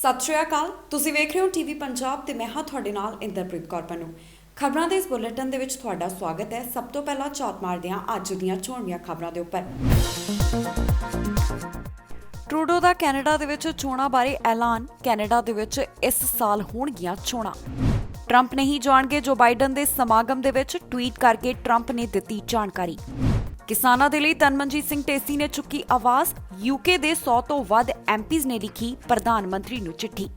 ਸਤਿ ਸ਼੍ਰੀ ਅਕਾਲ। ਤੁਸੀਂ ਵੇਖ ਰਹੇ ਹੋ ਟੀਵੀ ਪੰਜਾਬ ਤੇ ਮੈਂ ਹਾਂ ਤੁਹਾਡੇ ਨਾਲ ਇੰਦਰਪ੍ਰੀਤ ਕੌਰ ਪੰਨੂ। ਖਬਰਾਂ ਦੇ ਇਸ ਬੁਲੇਟਿਨ ਦੇ ਵਿੱਚ ਤੁਹਾਡਾ ਸਵਾਗਤ ਹੈ। ਸਭ ਤੋਂ ਪਹਿਲਾਂ ਝਾਤ ਮਾਰਦੇ ਹਾਂ ਅੱਜ ਦੀਆਂ ਚੋਣਵੀਆਂ ਖਬਰਾਂ ਦੇ ਉੱਪਰ। ਟਰੂਡੋ ਦਾ ਕੈਨੇਡਾ ਦੇ ਵਿੱਚ ਚੋਣਾਂ ਬਾਰੇ ਐਲਾਨ। ਕੈਨੇਡਾ ਦੇ ਵਿੱਚ ਇਸ ਸਾਲ ਹੋਣਗੀਆਂ ਚੋਣਾਂ। ਟਰੰਪ ਨਹੀਂ ਜਾਣਗੇ ਜੋ ਬਾਈਡਨ ਦੇ ਸਮਾਗਮ ਦੇ ਵਿੱਚ, ਟਵੀਟ ਕਰਕੇ ਟਰੰਪ ਨੇ ਦਿੱਤੀ ਜਾਣਕਾਰੀ। ਕਿਸਾਨਾਂ ਦੇ ਲਈ ਤਨਮਨਜੀਤ ਸਿੰਘ ਢੇਸੀ ਨੇ ਚੁੱਕੀ ਆਵਾਜ਼। ਯੂਕੇ ਦੇ 100 ਤੋਂ ਵੱਧ ਐਮਪੀਜ਼ ਨੇ ਲਿਖੀ ਪ੍ਰਧਾਨ ਮੰਤਰੀ ਨੂੰ ਚਿੱਠੀ।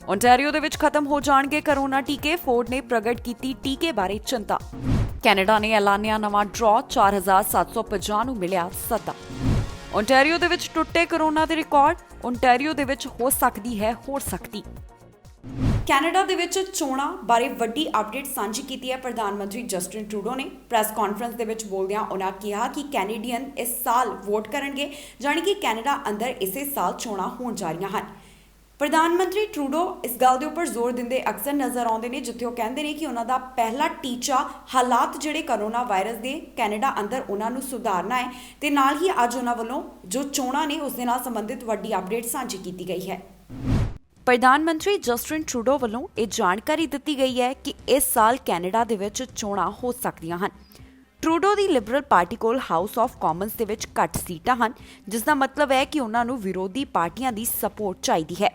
ਓਨਟਾਰੀਓ ਦੇ ਵਿੱਚ ਖਤਮ ਹੋ ਜਾਣਗੇ ਕਰੋਨਾ ਟੀਕੇ, ਫੋਰਡ ਨੇ ਪ੍ਰਗਟ ਕੀਤੀ ਟੀਕੇ ਬਾਰੇ ਚਿੰਤਾ। ਕੈਨੇਡਾ ਨੇ ਐਲਾਨਿਆ ਨਵਾਂ ਡਰਾਅ, 4750 ਨੂੰ ਮਿਲਿਆ ਸੱਦਾ। ਓਨਟਾਰੀਓ ਦੇ ਵਿੱਚ ਟੁੱਟੇ ਕਰੋਨਾ ਦੇ ਰਿਕਾਰਡ, ਓਨਟਾਰੀਓ ਦੇ ਵਿੱਚ ਹੋ ਸਕਦੀ ਹੈ ਹੋਰ ਸਖਤੀ। ਕੈਨੇਡਾ ਦੇ ਵਿੱਚ ਚੋਣਾਂ ਬਾਰੇ ਵੱਡੀ ਅਪਡੇਟ ਸਾਂਝੀ ਕੀਤੀ ਹੈ ਪ੍ਰਧਾਨ ਮੰਤਰੀ ਜਸਟਿਨ ਟਰੂਡੋ ਨੇ। ਪ੍ਰੈਸ ਕਾਨਫਰੰਸ ਦੇ ਵਿੱਚ ਬੋਲਦਿਆਂ ਉਹਨਾਂ ਕਿਹਾ ਕਿ ਕੈਨੇਡੀਅਨ ਇਸ ਸਾਲ ਵੋਟ ਕਰਨਗੇ, ਜਾਣੀ ਕਿ ਕੈਨੇਡਾ ਅੰਦਰ ਇਸੇ ਸਾਲ ਚੋਣਾਂ ਹੋਣ ਜਾ ਰਹੀਆਂ ਹਨ। ਪ੍ਰਧਾਨ ਮੰਤਰੀ ਟਰੂਡੋ ਇਸ ਗੱਲ ਦੇ ਉੱਪਰ ਜ਼ੋਰ ਦਿੰਦੇ ਅਕਸਰ ਨਜ਼ਰ ਆਉਂਦੇ ਨੇ, ਜਿੱਥੇ ਉਹ ਕਹਿੰਦੇ ਨੇ ਕਿ ਉਹਨਾਂ ਦਾ ਪਹਿਲਾ ਟੀਚਾ ਹਾਲਾਤ ਜਿਹੜੇ ਕਰੋਨਾ ਵਾਇਰਸ ਦੇ ਕੈਨੇਡਾ ਅੰਦਰ ਉਹਨਾਂ ਨੂੰ ਸੁਧਾਰਨਾ ਹੈ ਤੇ ਨਾਲ ਹੀ ਅੱਜ ਉਹਨਾਂ ਵੱਲੋਂ ਜੋ ਚੋਣਾਂ ਨੇ ਉਸ ਦੇ ਨਾਲ ਸੰਬੰਧਿਤ ਵੱਡੀ ਅਪਡੇਟ ਸਾਂਝੀ ਕੀਤੀ ਗਈ ਹੈ। ਪ੍ਰਧਾਨ ਮੰਤਰੀ ਜਸਟਿਨ ਟਰੂਡੋ ਵੱਲੋਂ ਇਹ ਜਾਣਕਾਰੀ ਦਿੱਤੀ ਗਈ ਹੈ ਕਿ ਇਸ ਸਾਲ ਕੈਨੇਡਾ ਦੇ ਵਿੱਚ ਚੋਣਾਂ ਹੋ ਸਕਦੀਆਂ ਹਨ। ਟਰੂਡੋ ਦੀ ਲਿਬਰਲ ਪਾਰਟੀ ਕੋਲ ਹਾਊਸ ਆਫ ਕਾਮਨਸ ਦੇ ਵਿੱਚ ਘੱਟ ਸੀਟਾਂ ਹਨ, ਜਿਸ ਦਾ ਮਤਲਬ ਹੈ ਕਿ ਉਹਨਾਂ ਨੂੰ ਵਿਰੋਧੀ ਪਾਰਟੀਆਂ ਦੀ ਸਪੋਰਟ ਚਾਹੀਦੀ ਹੈ।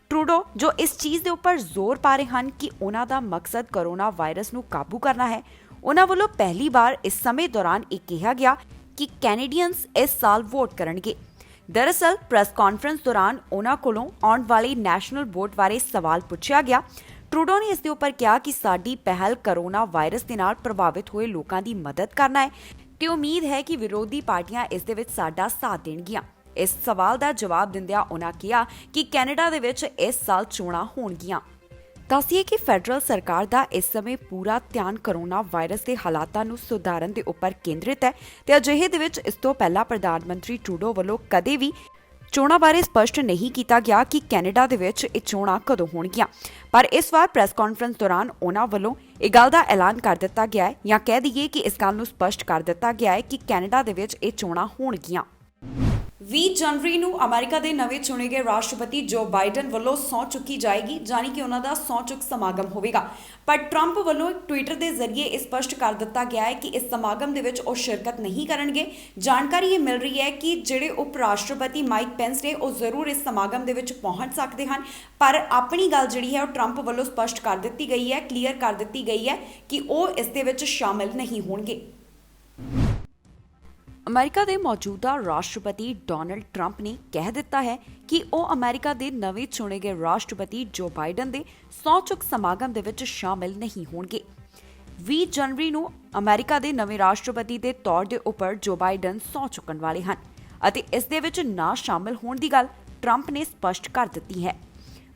ਟਰੂਡੋ ਜੋ ਇਸ ਚੀਜ਼ ਦੇ ਉੱਪਰ ਜ਼ੋਰ ਪਾ ਰਹੇ ਹਨ ਕਿ ਉਹਨਾਂ ਦਾ ਮਕਸਦ ਕਰੋਨਾ ਵਾਇਰਸ ਨੂੰ ਕਾਬੂ ਕਰਨਾ ਹੈ। ਉਹਨਾਂ ਵੱਲੋਂ ਪਹਿਲੀ ਵਾਰ ਇਸ ਸਮੇਂ ਦੌਰਾਨ ਇਹ ਕਿਹਾ ਗਿਆ ਕਿ ਕੈਨੇਡੀਅਨਸ ਇਸ ਸਾਲ ਵੋਟ ਕਰਨਗੇ। ਦਰਅਸਲ ਪ੍ਰੈਸ ਕਾਨਫਰੰਸ ਦੌਰਾਨ ਉਹਨਾਂ ਕੋਲੋਂ ਆਉਣ ਵਾਲੀ ਨੈਸ਼ਨਲ ਵੋਟ ਬਾਰੇ ਸਵਾਲ ਪੁੱਛਿਆ ਗਿਆ। ਟਰੂਡੋ ਨੇ ਇਸ ਦੇ ਉੱਪਰ ਕਿਹਾ ਕਿ ਸਾਡੀ ਪਹਿਲ ਕਰੋਨਾ ਵਾਇਰਸ ਦੇ ਨਾਲ ਪ੍ਰਭਾਵਿਤ ਹੋਏ ਲੋਕਾਂ ਦੀ ਮਦਦ ਕਰਨਾ ਹੈ ਤੇ ਉਮੀਦ ਹੈ ਕਿ ਵਿਰੋਧੀ ਪਾਰਟੀਆਂ ਇਸ ਦੇ ਵਿੱਚ ਸਾਡਾ ਸਾਥ ਦੇਣਗੀਆਂ। ਇਸ ਸਵਾਲ ਦਾ ਜਵਾਬ ਦਿੰਦਿਆਂ ਉਹਨਾਂ ਕਿਹਾ ਕਿ ਕੈਨੇਡਾ ਦੇ ਵਿੱਚ ਇਸ ਸਾਲ ਚੋਣਾਂ ਹੋਣਗੀਆਂ। ਦੱਸੀਏ ਕਿ ਫੈਡਰਲ ਸਰਕਾਰ ਦਾ ਇਸ ਸਮੇਂ ਪੂਰਾ ਧਿਆਨ ਕਰੋਨਾ ਵਾਇਰਸ ਦੇ ਹਾਲਾਤਾਂ ਨੂੰ ਸੁਧਾਰਨ ਦੇ ਉੱਪਰ ਕੇਂਦਰਿਤ ਹੈ ਤੇ ਅਜਿਹੇ ਦੇ ਵਿੱਚ ਇਸ ਤੋਂ ਪਹਿਲਾਂ ਪ੍ਰਧਾਨ ਮੰਤਰੀ ਟਰੂਡੋ ਵੱਲੋਂ ਕਦੇ ਵੀ ਚੋਣਾਂ ਬਾਰੇ ਸਪਸ਼ਟ ਨਹੀਂ ਕੀਤਾ ਗਿਆ ਕਿ ਕੈਨੇਡਾ ਦੇ ਵਿੱਚ ਇਹ ਚੋਣਾਂ ਕਦੋਂ ਹੋਣਗੀਆਂ, ਪਰ ਇਸ ਵਾਰ ਪ੍ਰੈਸ ਕਾਨਫਰੰਸ ਦੌਰਾਨ ਉਹਨਾਂ ਵੱਲੋਂ ਇਹ ਗੱਲ ਦਾ ਐਲਾਨ ਕਰ ਦਿੱਤਾ ਗਿਆ ਹੈ, ਜਾਂ ਕਹਿ ਦਈਏ ਕਿ ਇਸ ਗੱਲ ਨੂੰ ਸਪਸ਼ਟ ਕਰ ਦਿੱਤਾ ਗਿਆ ਹੈ ਕਿ ਕੈਨੇਡਾ ਦੇ ਵਿੱਚ ਇਹ ਚੋਣਾਂ ਹੋਣਗੀਆਂ। 20 ਜਨਵਰੀ ਨੂੰ ਅਮਰੀਕਾ ਦੇ ਨਵੇਂ ਚੁਣੇ ਗਏ ਰਾਸ਼ਟਰਪਤੀ ਜੋ ਬਾਈਡਨ ਵੱਲੋਂ ਸਹੁੰ ਚੁੱਕੀ ਜਾਏਗੀ, ਜਾਣੀ ਕਿ ਉਹਨਾਂ ਦਾ ਸਹੁੰ ਚੁੱਕ ਸਮਾਗਮ ਹੋਵੇਗਾ। ਪਰ ਟਰੰਪ ਵੱਲੋਂ ਇੱਕ ਟਵੀਟਰ ਦੇ ਜ਼ਰੀਏ ਇਹ ਸਪਸ਼ਟ ਕਰ ਦਿੱਤਾ ਗਿਆ ਹੈ ਕਿ ਇਸ ਸਮਾਗਮ ਦੇ ਵਿੱਚ ਉਹ ਸ਼ਿਰਕਤ ਨਹੀਂ ਕਰਨਗੇ। ਜਾਣਕਾਰੀ ਇਹ ਮਿਲ ਰਹੀ ਹੈ ਕਿ ਜਿਹੜੇ ਉਪ ਰਾਸ਼ਟਰਪਤੀ ਮਾਈਕ ਪੈਂਸ ਨੇ ਉਹ ਜ਼ਰੂਰ ਇਸ ਸਮਾਗਮ ਦੇ ਵਿੱਚ ਪਹੁੰਚ ਸਕਦੇ ਹਨ, ਪਰ ਆਪਣੀ ਗੱਲ ਜਿਹੜੀ ਹੈ ਉਹ ਟਰੰਪ ਵੱਲੋਂ ਸਪਸ਼ਟ ਕਰ ਦਿੱਤੀ ਗਈ ਹੈ, ਕਲੀਅਰ ਕਰ ਦਿੱਤੀ ਗਈ ਹੈ ਕਿ ਉਹ ਇਸ ਦੇ ਵਿੱਚ ਸ਼ਾਮਿਲ ਨਹੀਂ ਹੋਣਗੇ। ਅਮਰੀਕਾ ਦੇ ਮੌਜੂਦਾ ਰਾਸ਼ਟਰਪਤੀ ਡੋਨਲਡ ਟਰੰਪ ਨੇ ਕਹਿ ਦਿੱਤਾ ਹੈ ਕਿ ਉਹ ਅਮਰੀਕਾ ਦੇ ਨਵੇਂ ਚੁਣੇ ਗਏ ਰਾਸ਼ਟਰਪਤੀ ਜੋ ਬਾਈਡਨ ਦੇ ਸਹੁੰ ਚੁੱਕ ਸਮਾਗਮ ਦੇ ਵਿੱਚ ਸ਼ਾਮਿਲ ਨਹੀਂ ਹੋਣਗੇ। 20 ਜਨਵਰੀ ਨੂੰ ਅਮਰੀਕਾ ਦੇ ਨਵੇਂ ਰਾਸ਼ਟਰਪਤੀ ਦੇ ਤੌਰ ਦੇ ਉੱਪਰ ਜੋ ਬਾਈਡਨ ਸਹੁੰ ਚੁੱਕਣ ਵਾਲੇ ਹਨ ਅਤੇ ਇਸ ਦੇ ਵਿੱਚ ਨਾ ਸ਼ਾਮਿਲ ਹੋਣ ਦੀ ਗੱਲ ਟਰੰਪ ਨੇ ਸਪਸ਼ਟ ਕਰ ਦਿੱਤੀ ਹੈ।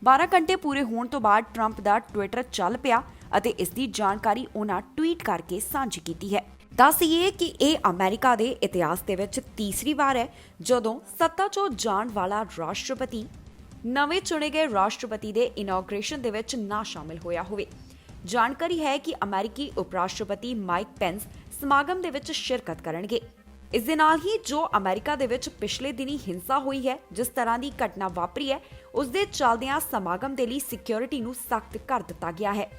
12 ਘੰਟੇ ਪੂਰੇ ਹੋਣ ਤੋਂ ਬਾਅਦ ਟਰੰਪ ਦਾ ਟਵਿੱਟਰ ਚੱਲ ਪਿਆ ਅਤੇ ਇਸ ਦੀ ਜਾਣਕਾਰੀ ਉਹਨਾਂ ਟਵੀਟ ਕਰਕੇ ਸਾਂਝੀ ਕੀਤੀ ਹੈ। ਦੱਸੀਏ ਕਿ ਇਹ ਅਮਰੀਕਾ ਦੇ ਇਤਿਹਾਸ ਦੇ ਵਿੱਚ ਤੀਸਰੀ ਵਾਰ ਹੈ ਜਦੋਂ ਸੱਤਾ 'ਚੋਂ ਜਾਣ ਵਾਲਾ ਰਾਸ਼ਟਰਪਤੀ ਨਵੇਂ ਚੁਣੇ ਗਏ ਰਾਸ਼ਟਰਪਤੀ ਦੇ ਇਨੌਗ੍ਰੇਸ਼ਨ ਦੇ ਵਿੱਚ ਨਾ ਸ਼ਾਮਿਲ ਹੋਇਆ ਹੋਵੇ। ਜਾਣਕਾਰੀ ਹੈ ਕਿ ਅਮਰੀਕੀ ਉਪ ਰਾਸ਼ਟਰਪਤੀ ਮਾਈਕ ਪੈਂਸ ਸਮਾਗਮ ਦੇ ਵਿੱਚ ਸ਼ਿਰਕਤ ਕਰਨਗੇ। ਇਸ ਦੇ ਨਾਲ ਹੀ ਜੋ ਅਮਰੀਕਾ ਦੇ ਵਿੱਚ ਪਿਛਲੇ ਦਿਨੀ ਹਿੰਸਾ ਹੋਈ ਹੈ, ਜਿਸ ਤਰ੍ਹਾਂ ਦੀ ਘਟਨਾ ਵਾਪਰੀ ਹੈ, ਉਸ ਦੇ ਚੱਲਦਿਆਂ ਸਮਾਗਮ ਦੇ ਲਈ ਸਿਕਿਉਰਿਟੀ ਨੂੰ ਸਖਤ ਕਰ ਦਿੱਤਾ ਗਿਆ ਹੈ।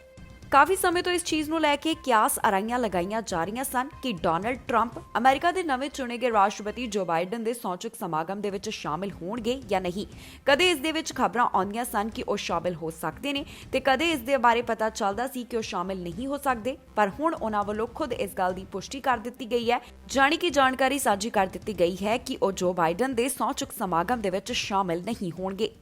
ਕਾਫੀ ਸਮੇਂ ਤੋਂ ਇਸ ਚੀਜ਼ ਨੂੰ ਲੈ ਕੇ ਕਿਆਸ ਅਰਾਈਆਂ ਲਗਾਈਆਂ ਜਾ ਰਹੀਆਂ ਸਨ ਕਿ ਡੋਨਲਡ ਟਰੰਪ ਅਮਰੀਕਾ ਦੇ ਨਵੇਂ ਚੁਣੇ ਗਏ ਰਾਸ਼ਟਰਪਤੀ ਜੋ ਬਾਈਡਨ ਦੇ ਸਹੁੰ ਚੁੱਕ ਸਮਾਗਮ ਦੇ ਵਿੱਚ ਸ਼ਾਮਿਲ ਹੋਣਗੇ ਜਾਂ ਨਹੀਂ। ਕਦੇ ਇਸ ਦੇ ਵਿੱਚ ਖਬਰਾਂ ਆਉਂਦੀਆਂ ਸਨ ਕਿ ਉਹ ਸ਼ਾਮਿਲ ਹੋ ਸਕਦੇ ਨੇ ਤੇ ਕਦੇ ਇਸ ਦੇ ਬਾਰੇ ਪਤਾ ਚੱਲਦਾ ਸੀ ਕਿ ਉਹ ਸ਼ਾਮਿਲ ਨਹੀਂ ਹੋ ਸਕਦੇ, ਪਰ ਹੁਣ ਉਹਨਾਂ ਵੱਲੋਂ ਖੁਦ ਇਸ ਗੱਲ ਦੀ ਪੁਸ਼ਟੀ ਕਰ ਦਿੱਤੀ ਗਈ ਹੈ, ਜਾਣੀ ਕਿ ਜਾਣਕਾਰੀ ਸਾਂਝੀ ਕਰ ਦਿੱਤੀ ਗਈ ਹੈ ਕਿ ਉਹ ਜੋ ਬਾਈਡਨ ਦੇ ਸਹੁੰ ਚੁੱਕ ਸਮਾਗਮ ਦੇ ਵਿੱਚ ਸ਼ਾਮਿਲ ਨਹੀਂ ਹੋਣਗੇ।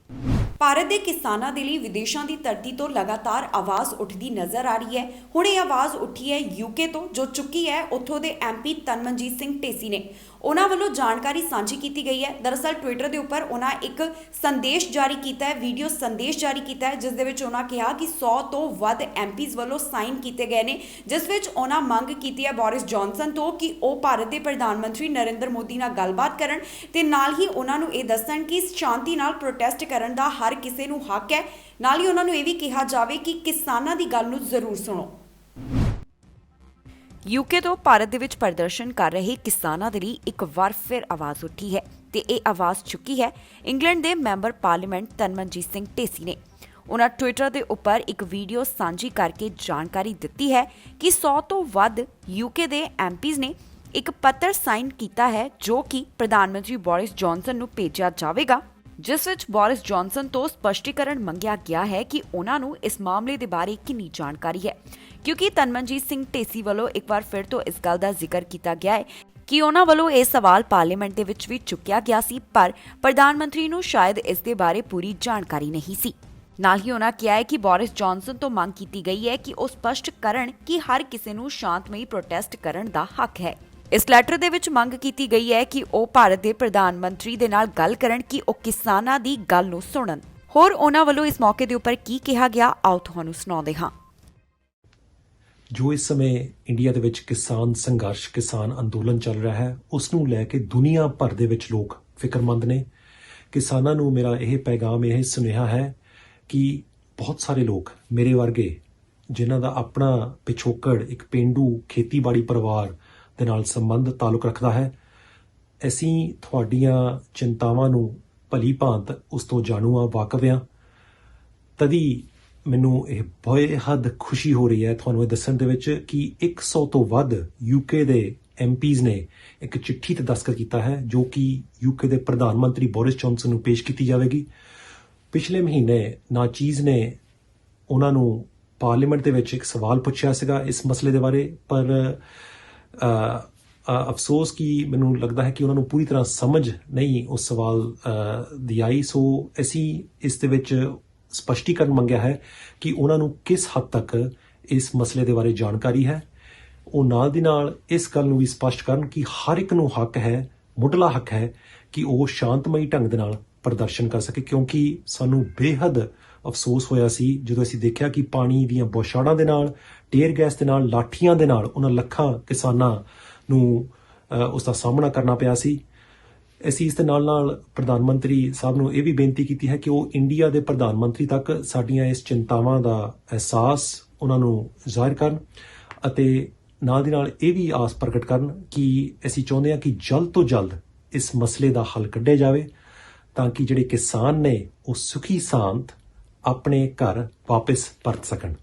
ਭਾਰਤ ਦੇ ਕਿਸਾਨਾਂ ਦੇ ਲਈ ਵਿਦੇਸ਼ਾਂ ਦੀ ਧਰਤੀ ਤੋਂ ਲਗਾਤਾਰ ਆਵਾਜ਼ ਉੱਠਦੀ ਨਜ਼ਰ ਆ ਰਹੀ ਹੈ। ਹੁਣ ਇਹ ਆਵਾਜ਼ ਉੱਠੀ ਹੈ ਯੂਕੇ ਤੋਂ, ਜੋ ਚੁੱਕੀ ਹੈ ਉੱਥੋਂ ਦੇ ਐਮਪੀ ਤਨਮਨਜੀਤ ਸਿੰਘ ਢੇਸੀ ਨੇ। ਉਹਨਾਂ ਵੱਲੋਂ ਜਾਣਕਾਰੀ ਸਾਂਝੀ ਕੀਤੀ ਗਈ ਹੈ। ਦਰਅਸਲ ਟਵਿੱਟਰ ਦੇ ਉੱਪਰ ਉਹਨਾਂ ਇੱਕ ਸੰਦੇਸ਼ ਜਾਰੀ ਕੀਤਾ ਹੈ, ਵੀਡੀਓ ਸੰਦੇਸ਼ ਜਾਰੀ ਕੀਤਾ ਹੈ, ਜਿਸ ਦੇ ਵਿੱਚ ਉਹਨਾਂ ਕਿਹਾ ਕਿ 100 ਤੋਂ ਵੱਧ ਐਮਪੀਜ਼ ਵੱਲੋਂ ਸਾਈਨ ਕੀਤੇ ਗਏ ਨੇ, ਜਿਸ ਵਿੱਚ ਉਹਨਾਂ ਮੰਗ ਕੀਤੀ ਹੈ ਬੋਰਿਸ ਜੌਨਸਨ ਤੋਂ ਕਿ ਉਹ ਭਾਰਤ ਦੇ ਪ੍ਰਧਾਨ ਮੰਤਰੀ ਨਰਿੰਦਰ ਮੋਦੀ ਨਾਲ ਗੱਲਬਾਤ ਕਰਨ ਤੇ ਨਾਲ ਹੀ ਉਹਨਾਂ ਨੂੰ ਇਹ ਦੱਸਣ ਕਿ ਸ਼ਾਂਤੀ ਨਾਲ ਪ੍ਰੋਟੈਸਟ ਕਰਨ ਦਾ ਹਰ ਕਿਸੇ ਨੂੰ ਹੱਕ ਹੈ। ਨਾਲ ਹੀ ਉਹਨਾਂ ਨੂੰ ਇਹ ਵੀ ਕਿਹਾ ਜਾਵੇ ਕਿ ਕਿਸਾਨਾਂ ਦੀ ਗੱਲ ਨੂੰ ਜ਼ਰੂਰ ਸੁਣੋ। ਯੂਕੇ ਤੋਂ ਭਾਰਤ ਦੇ ਵਿੱਚ ਪ੍ਰਦਰਸ਼ਨ ਕਰ ਰਹੇ ਕਿਸਾਨਾਂ ਦੇ ਲਈ ਇੱਕ ਵਾਰ ਫਿਰ ਆਵਾਜ਼ ਉੱਠੀ ਹੈ ਤੇ ਇਹ ਆਵਾਜ਼ ਚੁੱਕੀ ਹੈ ਇੰਗਲੈਂਡ ਦੇ ਮੈਂਬਰ ਪਾਰਲੀਮੈਂਟ ਤਨਮਨਜੀਤ ਸਿੰਘ ਢੇਸੀ ਨੇ। ਉਹਨਾਂ ਟਵਿੱਟਰ ਦੇ ਉੱਪਰ ਇੱਕ ਵੀਡੀਓ ਸਾਂਝੀ ਕਰਕੇ ਜਾਣਕਾਰੀ ਦਿੱਤੀ ਹੈ ਕਿ 100 ਤੋਂ ਵੱਧ ਯੂਕੇ ਦੇ ਐਮਪੀਜ਼ ਨੇ ਇੱਕ ਪੱਤਰ ਸਾਈਨ ਕੀਤਾ ਹੈ ਜੋ ਕਿ ਪ੍ਰਧਾਨ ਮੰਤਰੀ ਬੋਰਿਸ ਜੌਨਸਨ ਨੂੰ ਭੇਜਿਆ ਜਾਵੇਗਾ, ਜਿਸ ਵਿੱਚ ਬੋਰਿਸ ਜੌਨਸਨ ਤੋਂ ਸਪਸ਼ਟੀਕਰਨ ਮੰਗਿਆ ਗਿਆ ਹੈ ਕਿ ਉਹਨਾਂ ਨੂੰ ਇਸ ਮਾਮਲੇ ਦੇ ਬਾਰੇ ਕਿੰਨੀ ਜਾਣਕਾਰੀ ਹੈ, ਕਿਉਂਕਿ ਤਨਮਨਜੀਤ ਸਿੰਘ ਢੇਸੀ ਵੱਲੋਂ ਇੱਕ ਵਾਰ ਫਿਰ ਤੋਂ ਇਸ ਗੱਲ ਦਾ ਜ਼ਿਕਰ ਕੀਤਾ ਗਿਆ ਹੈ ਕਿ ਉਹਨਾਂ ਵੱਲੋਂ ਇਹ ਸਵਾਲ ਪਾਰਲੀਮੈਂਟ ਦੇ ਵਿੱਚ ਵੀ ਚੁੱਕਿਆ ਗਿਆ ਸੀ, ਪਰ ਪ੍ਰਧਾਨ ਮੰਤਰੀ ਨੂੰ ਸ਼ਾਇਦ ਇਸ ਦੇ ਬਾਰੇ ਪੂਰੀ ਜਾਣਕਾਰੀ ਨਹੀਂ ਸੀ। ਨਾਲ ਹੀ ਉਹਨਾਂ ਕਿਹਾ ਹੈ ਕਿ ਬੋਰਿਸ ਜੌਨਸਨ ਤੋਂ ਮੰਗ ਕੀਤੀ ਗਈ ਹੈ ਕਿ ਉਹ ਸਪਸ਼ਟ ਕਰਨ ਕਿ ਹਰ ਕਿਸੇ ਨੂੰ ਸ਼ਾਂਤਮਈ ਪ੍ਰੋਟੈਸਟ ਕਰਨ ਦਾ ਹੱਕ ਹੈ। ਇਸ ਲੈਟਰ ਦੇ ਵਿੱਚ ਮੰਗ ਕੀਤੀ ਗਈ ਹੈ ਕਿ ਉਹ ਭਾਰਤ ਦੇ ਪ੍ਰਧਾਨ ਮੰਤਰੀ ਦੇ ਨਾਲ ਗੱਲ ਕਰਨ ਕਿ ਉਹ ਕਿਸਾਨਾਂ ਦੀ ਗੱਲ ਨੂੰ ਸੁਣਨ। ਹੋਰ ਉਹਨਾਂ ਵੱਲੋਂ ਇਸ ਮੌਕੇ ਦੇ ਉੱਪਰ ਕੀ ਕਿਹਾ ਗਿਆ, ਆਓ ਤੁਹਾਨੂੰ ਸੁਣਾਉਂਦੇ ਹਾਂ। ਜੋ ਇਸ ਸਮੇਂ ਇੰਡੀਆ ਦੇ ਵਿੱਚ ਕਿਸਾਨ ਸੰਘਰਸ਼, ਕਿਸਾਨ ਅੰਦੋਲਨ ਚੱਲ ਰਿਹਾ ਹੈ, ਉਸ ਨੂੰ ਲੈ ਕੇ ਦੁਨੀਆ ਭਰ ਦੇ ਵਿੱਚ ਲੋਕ ਫਿਕਰਮੰਦ ਨੇ। ਕਿਸਾਨਾਂ ਨੂੰ ਮੇਰਾ ਇਹ ਪੈਗਾਮ, ਇਹ ਸੁਨੇਹਾ ਹੈ ਕਿ ਬਹੁਤ ਸਾਰੇ ਲੋਕ ਮੇਰੇ ਵਰਗੇ ਜਿਨ੍ਹਾਂ ਦਾ ਆਪਣਾ ਪਿਛੋਕੜ ਇੱਕ ਪੇਂਡੂ ਖੇਤੀਬਾੜੀ ਪਰਿਵਾਰ ਦੇ ਨਾਲ ਸੰਬੰਧ ਤਾਲੁਕ ਰੱਖਦਾ ਹੈ, ਅਸੀਂ ਤੁਹਾਡੀਆਂ ਚਿੰਤਾਵਾਂ ਨੂੰ ਭਲੀ ਭਾਂਤ ਉਸ ਤੋਂ ਜਾਣੂ ਆ, ਵਾਕਫ ਹਾਂ। ਤਦੀ ਮੈਨੂੰ ਇਹ ਬੇਹੱਦ ਖੁਸ਼ੀ ਹੋ ਰਹੀ ਹੈ ਤੁਹਾਨੂੰ ਇਹ ਦੱਸਣ ਦੇ ਵਿੱਚ ਕਿ 100 ਤੋਂ ਵੱਧ ਯੂਕੇ ਦੇ ਐਮਪੀਜ਼ ਨੇ ਇੱਕ ਚਿੱਠੀ ਤੇ ਦਸਤਖਤ ਕੀਤਾ ਹੈ ਜੋ ਕਿ ਯੂਕੇ ਦੇ ਪ੍ਰਧਾਨ ਮੰਤਰੀ ਬੋਰਿਸ ਜੌਨਸਨ ਨੂੰ ਪੇਸ਼ ਕੀਤੀ ਜਾਵੇਗੀ। ਪਿਛਲੇ ਮਹੀਨੇ ਨਾਚੀਜ਼ ਨੇ ਉਹਨਾਂ ਨੂੰ ਪਾਰਲੀਮੈਂਟ ਦੇ ਵਿੱਚ ਇੱਕ ਸਵਾਲ ਪੁੱਛਿਆ ਸੀਗਾ ਇਸ ਮਸਲੇ ਦੇ ਬਾਰੇ, ਪਰ ਅਫਸੋਸ ਕਿ ਮੈਨੂੰ ਲੱਗਦਾ ਹੈ ਕਿ ਉਹਨਾਂ ਨੂੰ ਪੂਰੀ ਤਰ੍ਹਾਂ ਸਮਝ ਨਹੀਂ ਉਸ ਸਵਾਲ ਦੀ ਆਈ। ਸੋ ਅਸੀਂ ਇਸ ਦੇ ਵਿੱਚ ਸਪਸ਼ਟੀਕਰਨ ਮੰਗਿਆ ਹੈ ਕਿ ਉਹਨਾਂ ਨੂੰ ਕਿਸ ਹੱਦ ਤੱਕ ਇਸ ਮਸਲੇ ਦੇ ਬਾਰੇ ਜਾਣਕਾਰੀ ਹੈ। ਉਹ ਨਾਲ ਦੀ ਨਾਲ ਇਸ ਗੱਲ ਨੂੰ ਵੀ ਸਪਸ਼ਟ ਕਰਨ ਕਿ ਹਰ ਇੱਕ ਨੂੰ ਹੱਕ ਹੈ, ਮੁੱਢਲਾ ਹੱਕ ਹੈ ਕਿ ਉਹ ਸ਼ਾਂਤਮਈ ਢੰਗ ਦੇ ਨਾਲ ਪ੍ਰਦਰਸ਼ਨ ਕਰ ਸਕੇ, ਕਿਉਂਕਿ ਸਾਨੂੰ ਬੇਹੱਦ ਅਫਸੋਸ ਹੋਇਆ ਸੀ ਜਦੋਂ ਅਸੀਂ ਦੇਖਿਆ ਕਿ ਪਾਣੀ ਦੀਆਂ ਬੌਛਾੜਾਂ ਦੇ ਨਾਲ, ਟੀਅਰ ਗੈਸ ਦੇ ਨਾਲ, ਲਾਠੀਆਂ ਦੇ ਨਾਲ ਉਹਨਾਂ ਲੱਖਾਂ ਕਿਸਾਨਾਂ ਨੂੰ ਉਸ ਦਾ ਸਾਹਮਣਾ ਕਰਨਾ ਪਿਆ ਸੀ। ਅਸੀਂ ਇਸ ਦੇ ਨਾਲ ਪ੍ਰਧਾਨ ਮੰਤਰੀ ਸਾਹਿਬ ਨੂੰ ਇਹ ਵੀ ਬੇਨਤੀ ਕੀਤੀ ਹੈ ਕਿ ਉਹ ਇੰਡੀਆ ਦੇ ਪ੍ਰਧਾਨ ਮੰਤਰੀ ਤੱਕ ਸਾਡੀਆਂ ਇਸ ਚਿੰਤਾਵਾਂ ਦਾ ਅਹਿਸਾਸ ਉਹਨਾਂ ਨੂੰ ਜ਼ਾਹਿਰ ਕਰਨ ਅਤੇ ਨਾਲ ਦੀ ਨਾਲ ਇਹ ਵੀ ਆਸ ਪ੍ਰਗਟ ਕਰਨ ਕਿ ਅਸੀਂ ਚਾਹੁੰਦੇ ਹਾਂ ਕਿ ਜਲਦ ਤੋਂ ਜਲਦ ਇਸ ਮਸਲੇ ਦਾ ਹੱਲ ਕੱਢਿਆ ਜਾਵੇ ਤਾਂ ਕਿ ਜਿਹੜੇ ਕਿਸਾਨ ਨੇ ਉਹ ਸੁਖੀ ਸ਼ਾਂਤ ਆਪਣੇ ਘਰ ਵਾਪਸ ਪਰਤ ਸਕਣ।